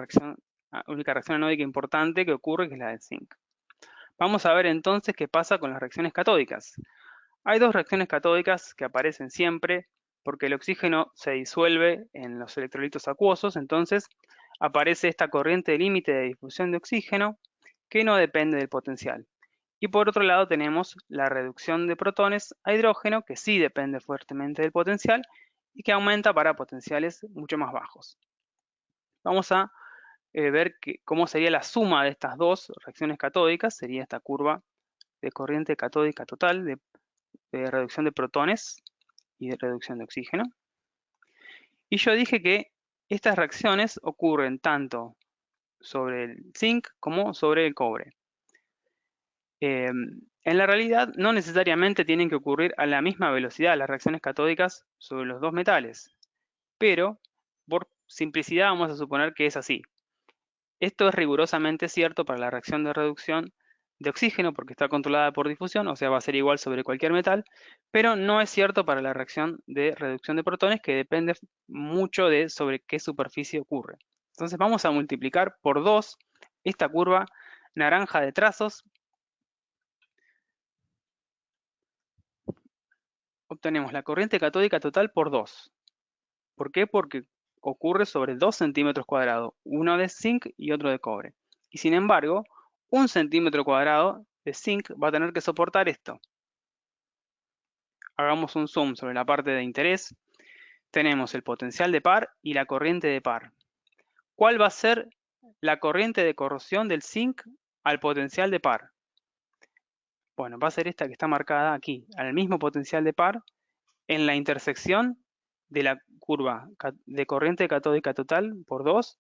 única reacción anódica importante que ocurre, que es la del zinc. Vamos a ver entonces qué pasa con las reacciones catódicas. Hay dos reacciones catódicas que aparecen siempre porque el oxígeno se disuelve en los electrolitos acuosos, entonces aparece esta corriente de límite de difusión de oxígeno que no depende del potencial. Y por otro lado tenemos la reducción de protones a hidrógeno, que sí depende fuertemente del potencial y que aumenta para potenciales mucho más bajos. Vamos a ver cómo sería la suma de estas dos reacciones catódicas, sería esta curva de corriente catódica total de reducción de protones y de reducción de oxígeno. Y yo dije que estas reacciones ocurren tanto sobre el zinc como sobre el cobre. En la realidad no necesariamente tienen que ocurrir a la misma velocidad las reacciones catódicas sobre los dos metales, pero por simplicidad vamos a suponer que es así. Esto es rigurosamente cierto para la reacción de reducción de oxígeno porque está controlada por difusión, o sea, va a ser igual sobre cualquier metal, pero no es cierto para la reacción de reducción de protones, que depende mucho de sobre qué superficie ocurre. Entonces vamos a multiplicar por 2 esta curva naranja de trazos. Obtenemos la corriente catódica total por 2. ¿Por qué? Porque ocurre sobre 2 centímetros cuadrados, uno de zinc y otro de cobre. Y sin embargo, 1 centímetro cuadrado de zinc va a tener que soportar esto. Hagamos un zoom sobre la parte de interés. Tenemos el potencial de par y la corriente de par. ¿Cuál va a ser la corriente de corrosión del zinc al potencial de par? Bueno, va a ser esta que está marcada aquí, al mismo potencial de par, en la intersección de la curva de corriente catódica total por 2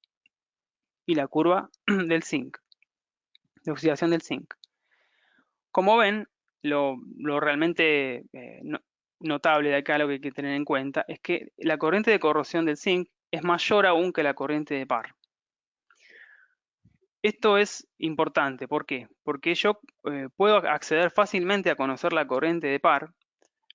y la curva del zinc, de oxidación del zinc. Como ven, lo realmente notable de acá, lo que hay que tener en cuenta, es que la corriente de corrosión del zinc es mayor aún que la corriente de par. Esto es importante, ¿por qué? Porque yo puedo acceder fácilmente a conocer la corriente de par,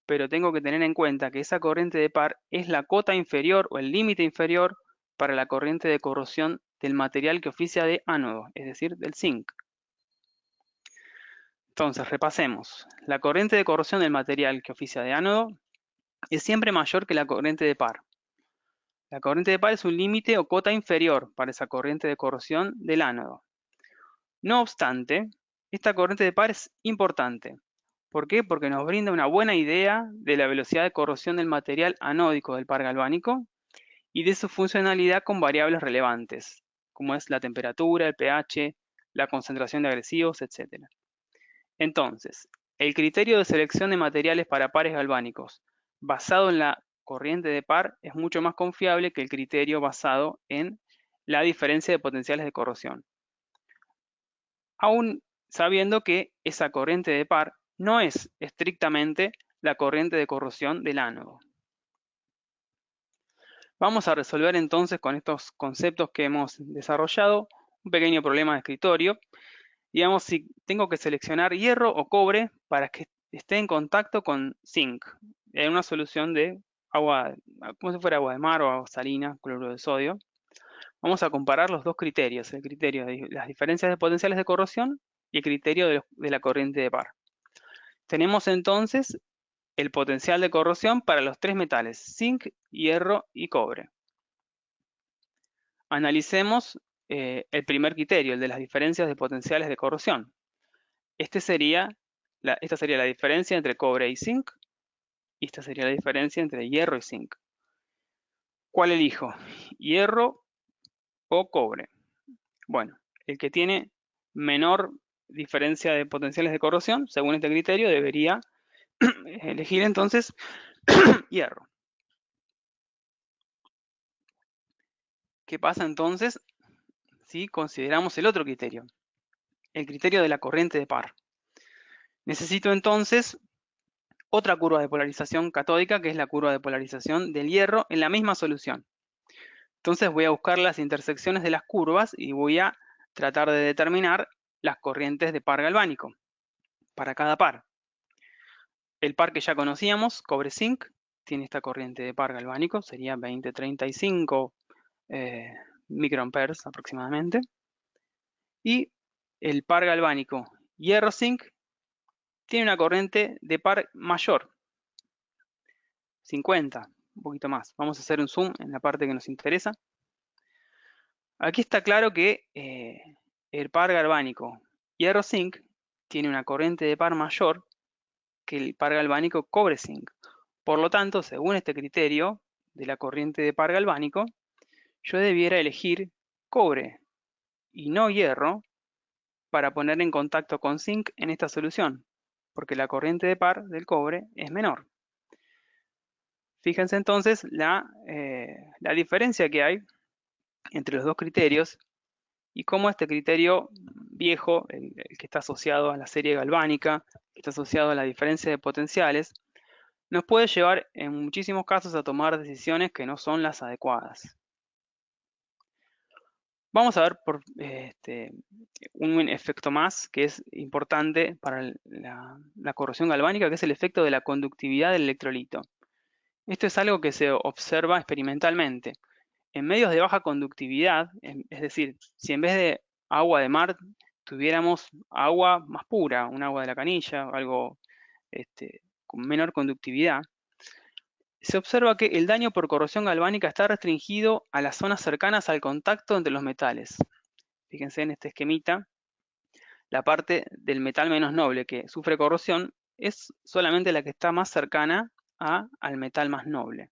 pero tengo que tener en cuenta que esa corriente de par es la cota inferior o el límite inferior para la corriente de corrosión del material que oficia de ánodo, es decir, del zinc. Entonces, repasemos. La corriente de corrosión del material que oficia de ánodo es siempre mayor que la corriente de par. La corriente de par es un límite o cota inferior para esa corriente de corrosión del ánodo. No obstante, esta corriente de par es importante. ¿Por qué? Porque nos brinda una buena idea de la velocidad de corrosión del material anódico del par galvánico y de su funcionalidad con variables relevantes, como es la temperatura, el pH, la concentración de agresivos, etc. Entonces, el criterio de selección de materiales para pares galvánicos basado en la corriente de par es mucho más confiable que el criterio basado en la diferencia de potenciales de corrosión. Aún sabiendo que esa corriente de par no es estrictamente la corriente de corrosión del ánodo. Vamos a resolver entonces con estos conceptos que hemos desarrollado un pequeño problema de escritorio. Digamos, si tengo que seleccionar hierro o cobre para que esté en contacto con zinc en una solución de agua, como si fuera agua de mar o agua salina, cloruro de sodio. Vamos a comparar los dos criterios, el criterio de las diferencias de potenciales de corrosión y el criterio de la corriente de par. Tenemos entonces el potencial de corrosión para los tres metales, zinc, hierro y cobre. Analicemos el primer criterio, el de las diferencias de potenciales de corrosión. Esta sería la diferencia entre cobre y zinc, y esta sería la diferencia entre hierro y zinc. ¿Cuál elijo? ¿Hierro o cobre? Bueno, el que tiene menor diferencia de potenciales de corrosión, según este criterio, debería elegir entonces hierro. ¿Qué pasa entonces si consideramos el otro criterio? El criterio de la corriente de par. Necesito entonces otra curva de polarización catódica, que es la curva de polarización del hierro en la misma solución. Entonces voy a buscar las intersecciones de las curvas y voy a tratar de determinar las corrientes de par galvánico para cada par. El par que ya conocíamos, cobre-zinc, tiene esta corriente de par galvánico, sería 2035 microamperes aproximadamente. Y el par galvánico hierro-zinc tiene una corriente de par mayor, 50, un poquito más. Vamos a hacer un zoom en la parte que nos interesa. Aquí está claro que el par galvánico hierro-zinc tiene una corriente de par mayor que el par galvánico cobre-zinc. Por lo tanto, según este criterio de la corriente de par galvánico, yo debiera elegir cobre y no hierro para poner en contacto con zinc en esta solución, porque la corriente de par del cobre es menor. Fíjense entonces la diferencia que hay entre los dos criterios y cómo este criterio viejo, el que está asociado a la serie galvánica, que está asociado a la diferencia de potenciales, nos puede llevar en muchísimos casos a tomar decisiones que no son las adecuadas. Vamos a ver un efecto más que es importante para la corrosión galvánica, que es el efecto de la conductividad del electrolito. Esto es algo que se observa experimentalmente. En medios de baja conductividad, es decir, si en vez de agua de mar tuviéramos agua más pura, un agua de la canilla, algo con menor conductividad, se observa que el daño por corrosión galvánica está restringido a las zonas cercanas al contacto entre los metales. Fíjense en este esquemita, la parte del metal menos noble que sufre corrosión es solamente la que está más cercana al metal más noble.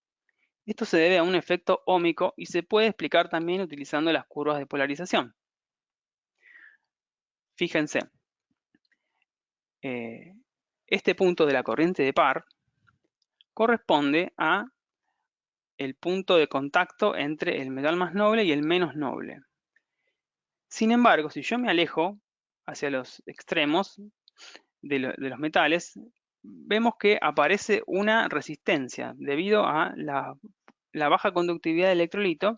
Esto se debe a un efecto óhmico y se puede explicar también utilizando las curvas de polarización. Fíjense, este punto de la corriente de par corresponde a el punto de contacto entre el metal más noble y el menos noble. Sin embargo, si yo me alejo hacia los extremos de los metales, vemos que aparece una resistencia debido a la baja conductividad del electrolito.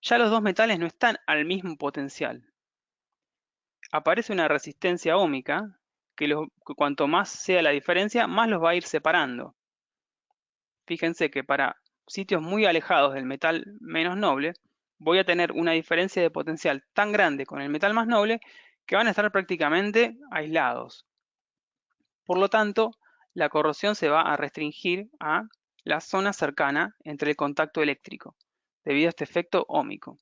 Ya los dos metales no están al mismo potencial. Aparece una resistencia óhmica que cuanto más sea la diferencia, más los va a ir separando. Fíjense que para sitios muy alejados del metal menos noble, voy a tener una diferencia de potencial tan grande con el metal más noble que van a estar prácticamente aislados. Por lo tanto, la corrosión se va a restringir a la zona cercana entre el contacto eléctrico, debido a este efecto óhmico.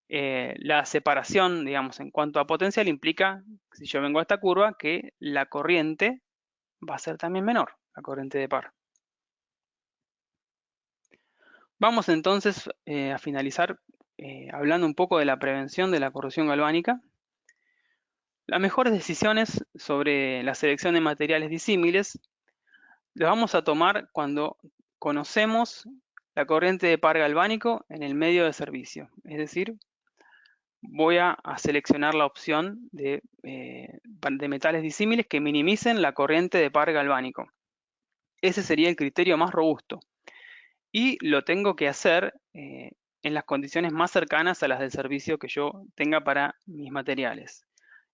La separación, digamos, en cuanto a potencial implica, si yo vengo a esta curva, que la corriente va a ser también menor, la corriente de par. Vamos entonces a finalizar hablando un poco de la prevención de la corrosión galvánica. Las mejores decisiones sobre la selección de materiales disímiles las vamos a tomar cuando conocemos la corriente de par galvánico en el medio de servicio. Es decir, voy a seleccionar la opción de metales disímiles que minimicen la corriente de par galvánico. Ese sería el criterio más robusto. Y lo tengo que hacer en las condiciones más cercanas a las del servicio que yo tenga para mis materiales.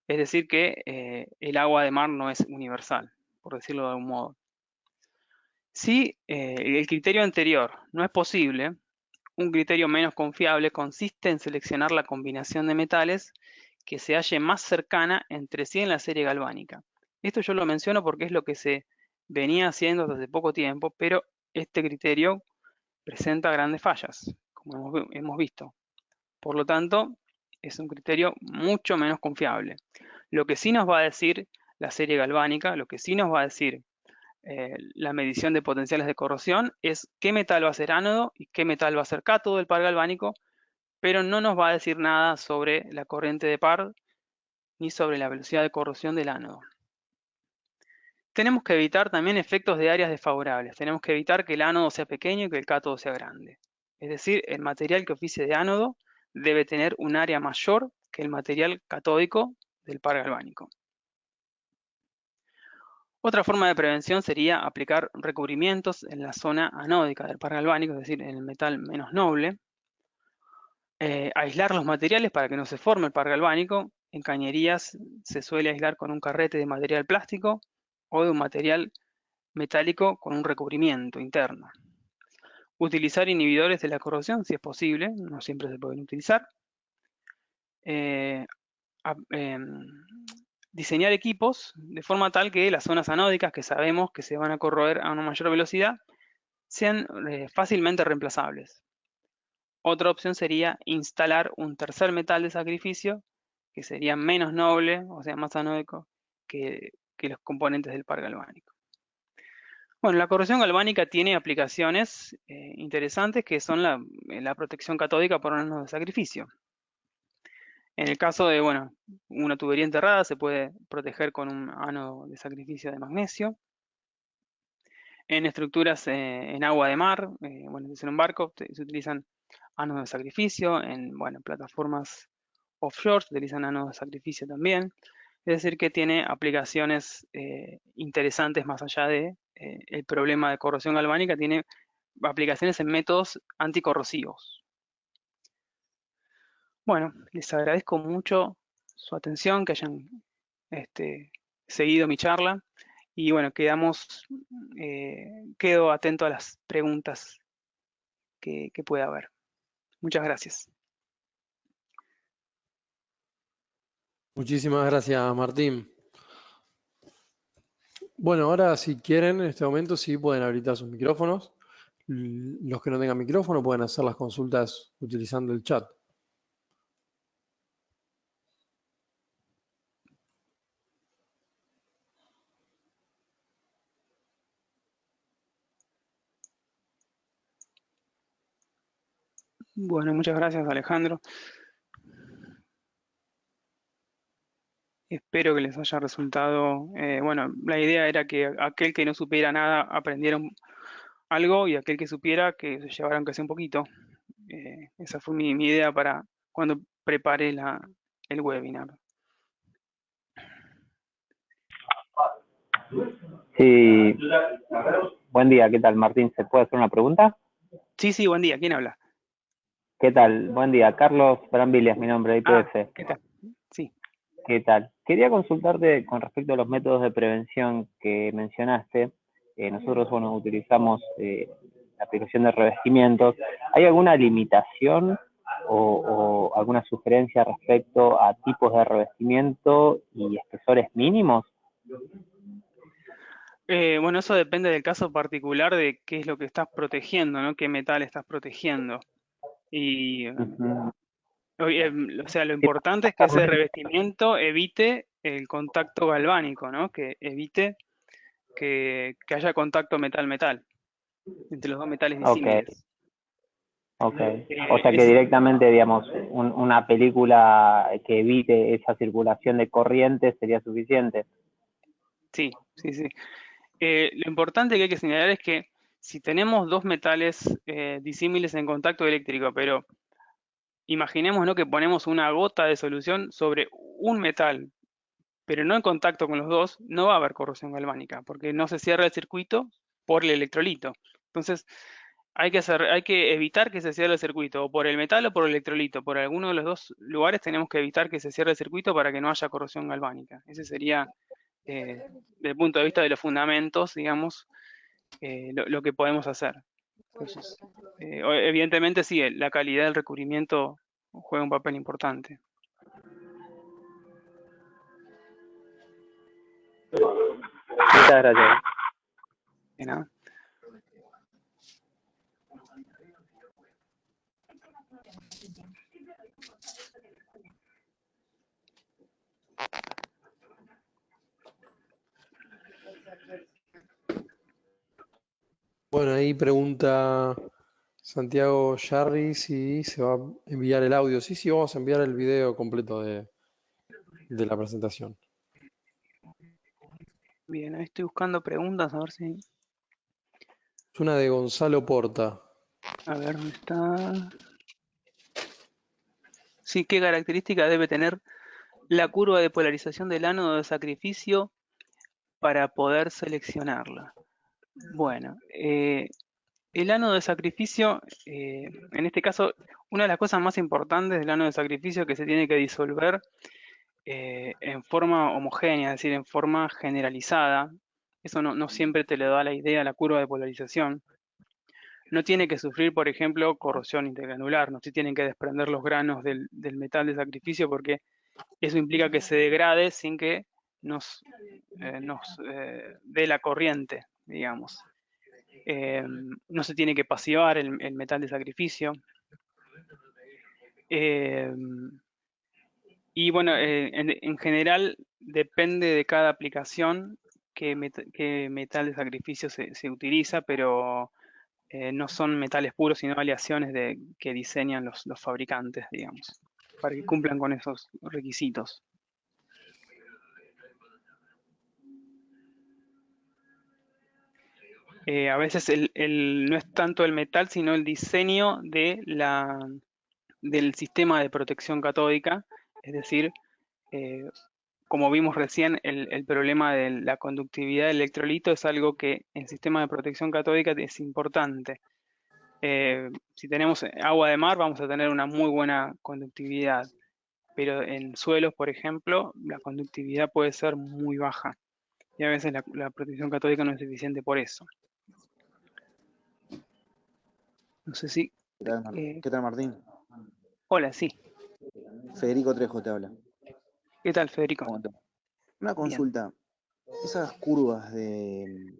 Es decir que el agua de mar no es universal, por decirlo de algún modo. Si el criterio anterior no es posible, un criterio menos confiable consiste en seleccionar la combinación de metales que se halle más cercana entre sí en la serie galvánica. Esto yo lo menciono porque es lo que se venía haciendo desde poco tiempo, pero este criterio presenta grandes fallas, como hemos visto. Por lo tanto, es un criterio mucho menos confiable. Lo que sí nos va a decir la serie galvánica, lo que sí nos va a decir la medición de potenciales de corrosión es qué metal va a ser ánodo y qué metal va a ser cátodo del par galvánico, pero no nos va a decir nada sobre la corriente de par ni sobre la velocidad de corrosión del ánodo. Tenemos que evitar también efectos de áreas desfavorables. Tenemos que evitar que el ánodo sea pequeño y que el cátodo sea grande. Es decir, el material que oficie de ánodo debe tener un área mayor que el material catódico del par galvánico. Otra forma de prevención sería aplicar recubrimientos en la zona anódica del par galvánico, es decir, en el metal menos noble. aislar los materiales para que no se forme el par galvánico. En cañerías se suele aislar con un carrete de material plástico o de un material metálico con un recubrimiento interno. Utilizar inhibidores de la corrosión si es posible, no siempre se pueden utilizar. Diseñar equipos de forma tal que las zonas anódicas que sabemos que se van a corroer a una mayor velocidad sean fácilmente reemplazables. Otra opción sería instalar un tercer metal de sacrificio que sería menos noble, o sea, más anódico que los componentes del par galvánico. Bueno, la corrosión galvánica tiene aplicaciones interesantes que son la protección catódica por ánodos de sacrificio. En el caso de, bueno, una tubería enterrada se puede proteger con un ánodo de sacrificio de magnesio. En estructuras en agua de mar, bueno, en un barco se utilizan ánodos de sacrificio. En, bueno, plataformas offshore se utilizan ánodos de sacrificio también. Es decir, que tiene aplicaciones interesantes más allá de el problema de corrosión galvánica, tiene aplicaciones en métodos anticorrosivos. Bueno, les agradezco mucho su atención, que hayan seguido mi charla y bueno, quedo atento a las preguntas que pueda haber. Muchas gracias. Muchísimas gracias, Martín. Bueno, ahora si quieren, en este momento sí pueden habilitar sus micrófonos. Los que no tengan micrófono pueden hacer las consultas utilizando el chat. Bueno, muchas gracias, Alejandro. Espero que les haya resultado, bueno, la idea era que aquel que no supiera nada aprendiera algo y aquel que supiera que se llevara aunque sea un poquito. Esa fue mi idea para cuando preparé el webinar. Sí, buen día, ¿qué tal, Martín? ¿Se puede hacer una pregunta? Sí, buen día, ¿quién habla? ¿Qué tal? Buen día, Carlos Brambilia es mi nombre, IPF. ¿Qué tal? Sí. ¿Qué tal? Quería consultarte con respecto a los métodos de prevención que mencionaste. Nosotros, bueno, utilizamos la aplicación de revestimientos. ¿Hay alguna limitación o alguna sugerencia respecto a tipos de revestimiento y espesores mínimos? Bueno, eso depende del caso particular de qué es lo que estás protegiendo, ¿no? Qué metal estás protegiendo. Y, o sea, lo importante es que ese revestimiento evite el contacto galvánico, ¿no? Que evite que haya contacto metal-metal entre los dos metales disímiles. Ok. O sea que directamente, digamos, una película que evite esa circulación de corriente sería suficiente. Sí. Lo importante que hay que señalar es que si tenemos dos metales disímiles en contacto eléctrico, pero imaginemos, ¿no?, que ponemos una gota de solución sobre un metal, pero no en contacto con los dos, no va a haber corrosión galvánica, porque no se cierra el circuito por el electrolito. Entonces, hay que evitar que se cierre el circuito, o por el metal o por el electrolito. Por alguno de los dos lugares tenemos que evitar que se cierre el circuito para que no haya corrosión galvánica. Ese sería, desde el punto de vista de los fundamentos, digamos, lo que podemos hacer. Entonces, evidentemente sí, la calidad del recubrimiento juega un papel importante. Muchas gracias. De nada. Bueno, ahí pregunta Santiago Yarri si se va a enviar el audio. Sí, vamos a enviar el video completo de la presentación. Bien, ahí estoy buscando preguntas, a ver si... Es una de Gonzalo Porta. A ver, ¿dónde está? Sí, ¿qué característica debe tener la curva de polarización del ánodo de sacrificio para poder seleccionarla? Bueno, El ánodo de sacrificio, en este caso, una de las cosas más importantes del ánodo de sacrificio es que se tiene que disolver en forma homogénea, es decir, en forma generalizada. Eso no siempre te le da la idea a la curva de polarización. No tiene que sufrir, por ejemplo, corrosión intergranular, no se tienen que desprender los granos del metal de sacrificio porque eso implica que se degrade sin que nos dé la corriente, digamos. No se tiene que pasivar el metal de sacrificio. Y bueno, en general depende de cada aplicación qué metal de sacrificio se utiliza, pero no son metales puros, sino aleaciones que diseñan los fabricantes, digamos, para que cumplan con esos requisitos. A veces no es tanto el metal, sino el diseño del sistema de protección catódica, es decir, como vimos recién, el problema de la conductividad del electrolito es algo que en sistema de protección catódica es importante. Si tenemos agua de mar vamos a tener una muy buena conductividad, pero en suelos, por ejemplo, la conductividad puede ser muy baja y a veces la protección catódica no es suficiente por eso. No sé si... ¿Qué tal, Martín? Hola, sí. Federico Trejo te habla. ¿Qué tal, Federico? ¿Cómo estás? Una consulta. Esas curvas de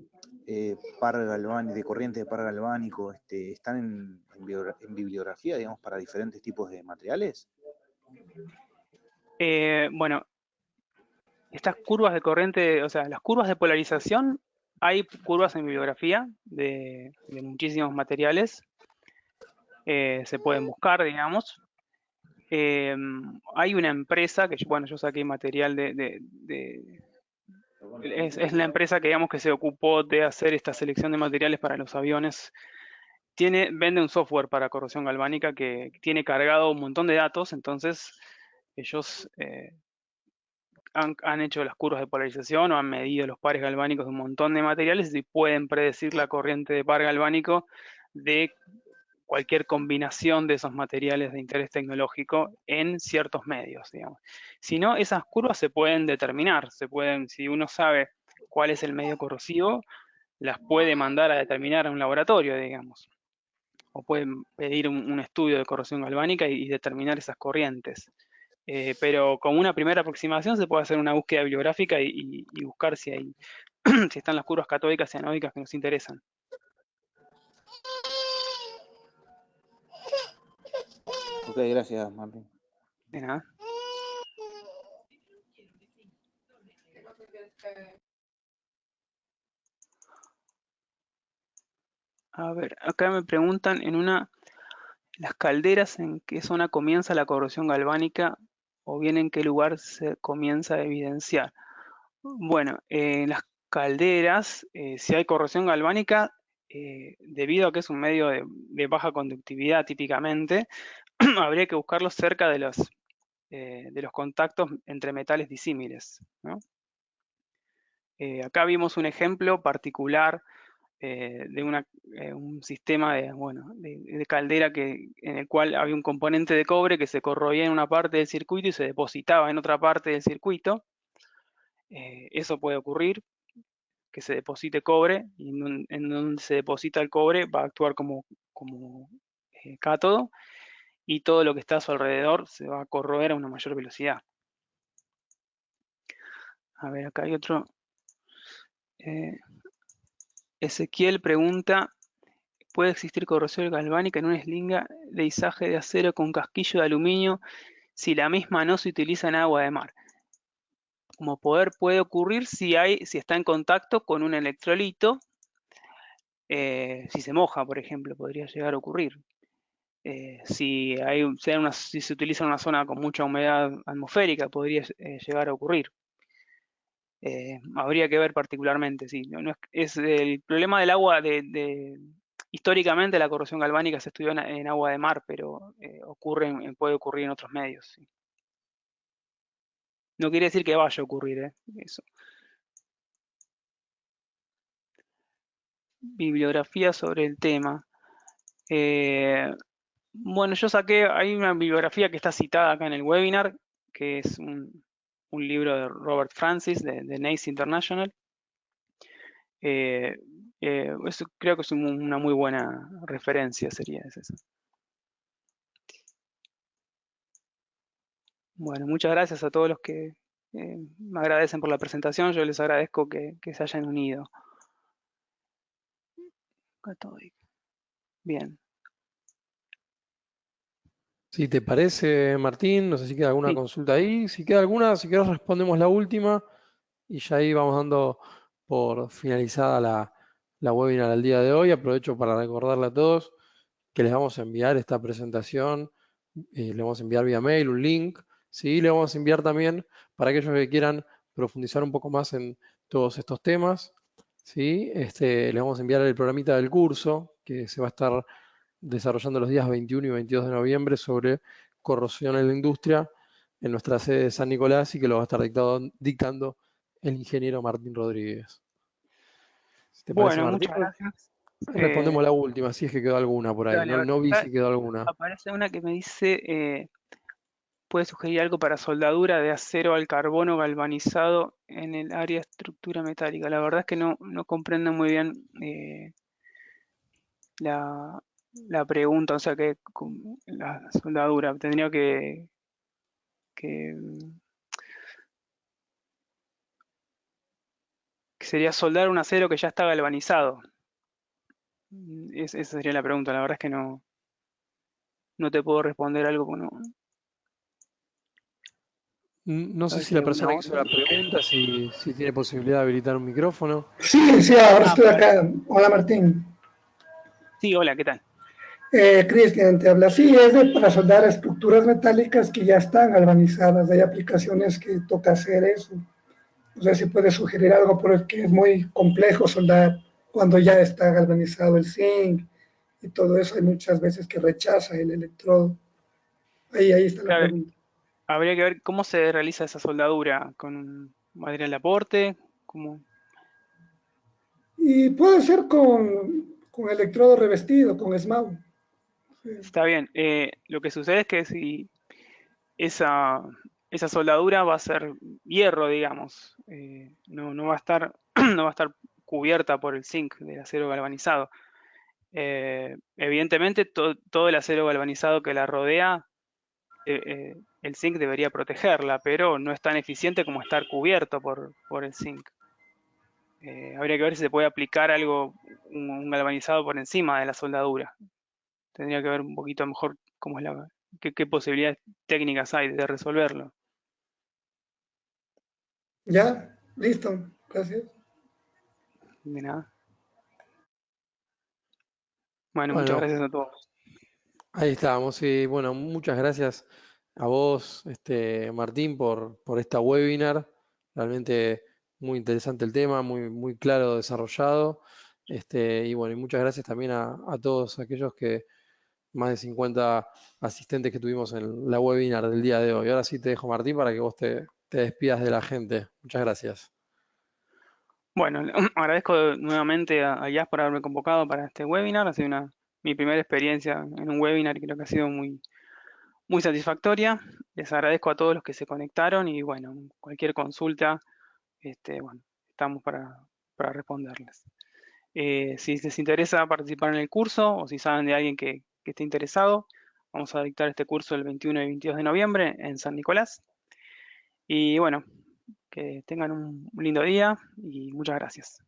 par galvánico, de corriente de par galvánico, ¿están en bibliografía, digamos, para diferentes tipos de materiales? Bueno, estas curvas de corriente, o sea, las curvas de polarización, hay curvas en bibliografía de muchísimos materiales. Se pueden buscar, digamos. Hay una empresa que, bueno, yo saqué material es la empresa que, digamos, que se ocupó de hacer esta selección de materiales para los aviones. Vende un software para corrosión galvánica que tiene cargado un montón de datos, entonces ellos han hecho las curvas de polarización o han medido los pares galvánicos de un montón de materiales y pueden predecir la corriente de par galvánico de cualquier combinación de esos materiales de interés tecnológico en ciertos medios, digamos. Si no, esas curvas se pueden determinar, si uno sabe cuál es el medio corrosivo, las puede mandar a determinar a un laboratorio, digamos. O pueden pedir un estudio de corrosión galvánica y determinar esas corrientes. Pero como una primera aproximación se puede hacer una búsqueda bibliográfica y buscar si hay si están las curvas catódicas y anódicas que nos interesan. Ok, gracias, Martín. De nada. A ver, acá me preguntan las calderas, ¿en qué zona comienza la corrosión galvánica o bien en qué lugar se comienza a evidenciar? Bueno, en las calderas, si hay corrosión galvánica, debido a que es un medio de baja conductividad típicamente, habría que buscarlo cerca de los contactos entre metales disímiles, ¿no? Acá vimos un ejemplo particular de un sistema de caldera en el cual había un componente de cobre que se corroía en una parte del circuito y se depositaba en otra parte del circuito. Eso puede ocurrir, que se deposite cobre, y en donde se deposita el cobre va a actuar como cátodo, y todo lo que está a su alrededor se va a corroer a una mayor velocidad. A ver, acá hay otro. Ezequiel pregunta, ¿puede existir corrosión galvánica en una eslinga de izaje de acero con casquillo de aluminio si la misma no se utiliza en agua de mar? Como puede ocurrir si está en contacto con un electrolito, si se moja, por ejemplo, podría llegar a ocurrir. Si se utiliza en una zona con mucha humedad atmosférica, podría llegar a ocurrir. Habría que ver particularmente, sí. Es el problema del agua, históricamente la corrosión galvánica se estudió en agua de mar, pero puede ocurrir en otros medios. Sí. No quiere decir que vaya a ocurrir, eso. bibliografía sobre el tema. Bueno, hay una bibliografía que está citada acá en el webinar, que es un libro de Robert Francis, de NACE International. Eso creo que es una muy buena referencia, sería esa. Bueno, muchas gracias a todos los que me agradecen por la presentación. Yo les agradezco que se hayan unido. Bien. Si te parece, Martín, no sé si queda alguna Sí. consulta ahí. Si queda alguna, si querés respondemos la última y ya ahí vamos dando por finalizada la webinar al día de hoy. Aprovecho para recordarle a todos que les vamos a enviar esta presentación, le vamos a enviar vía mail un link, ¿sí? Le vamos a enviar también para aquellos que quieran profundizar un poco más en todos estos temas, ¿sí? Le vamos a enviar el programita del curso que se va a estar desarrollando los días 21 y 22 de noviembre sobre corrosión en la industria en nuestra sede de San Nicolás y que lo va a estar dictando el ingeniero Martín Rodríguez. ¿Te parece, Bueno, Martín? muchas gracias. Respondemos la última, si es que quedó alguna por ahí. Dale, a ver, No vi acá si quedó alguna. aparece una que me dice, puede sugerir algo para soldadura de acero al carbono galvanizado en el área estructura metálica. La verdad es que no comprendo muy bien la pregunta, o sea que la soldadura tendría que sería soldar un acero que ya está galvanizado. Esa sería la pregunta. La verdad es que no te puedo responder algo que no. No A sé ver si si la hay alguna persona que hizo la otra. pregunta, si tiene posibilidad de habilitar un micrófono. Sí, ahora estoy por ahí. acá. Hola, Martín. Sí, hola, ¿qué tal? Cristian, te habla. Sí, para soldar estructuras metálicas que ya están galvanizadas. Hay aplicaciones que toca hacer eso. No sé si puedes sugerir algo, porque es muy complejo soldar cuando ya está galvanizado el zinc y todo eso. Hay muchas veces que rechaza el electrodo. Ahí está la Claro, pregunta. habría que ver cómo se realiza esa soldadura, con material de aporte, cómo. Y puede ser con electrodo revestido, con SMAU. Sí. Está bien. Lo que sucede es que si esa soldadura va a ser hierro, digamos, no va a estar no va a estar cubierta por el zinc del acero galvanizado. Evidentemente todo el acero galvanizado que la rodea, el zinc debería protegerla, pero no es tan eficiente como estar cubierto por el zinc. Habría que ver si se puede aplicar algo, un galvanizado por encima de la soldadura. Tendría que ver un poquito mejor cómo es qué posibilidades técnicas hay de resolverlo. Ya, listo. Gracias. De nada. Bueno, muchas Bueno, gracias a todos. ahí estábamos. Y bueno, muchas gracias a vos, Martín, por esta webinar. Realmente muy interesante el tema, muy claro desarrollado. Y bueno, y muchas gracias también a todos aquellos más de 50 asistentes que tuvimos en la webinar del día de hoy. Ahora sí te dejo, Martín, para que vos te despidas de la gente. Muchas gracias. Bueno, agradezco nuevamente a Jazz por haberme convocado para este webinar. Ha sido mi primera experiencia en un webinar y creo que ha sido muy satisfactoria. Les agradezco a todos los que se conectaron y bueno, cualquier consulta, bueno, estamos para responderles. Si les interesa participar en el curso o si saben de alguien que esté interesado, vamos a dictar este curso el 21 y 22 de noviembre en San Nicolás. Y bueno, que tengan un lindo día y muchas gracias.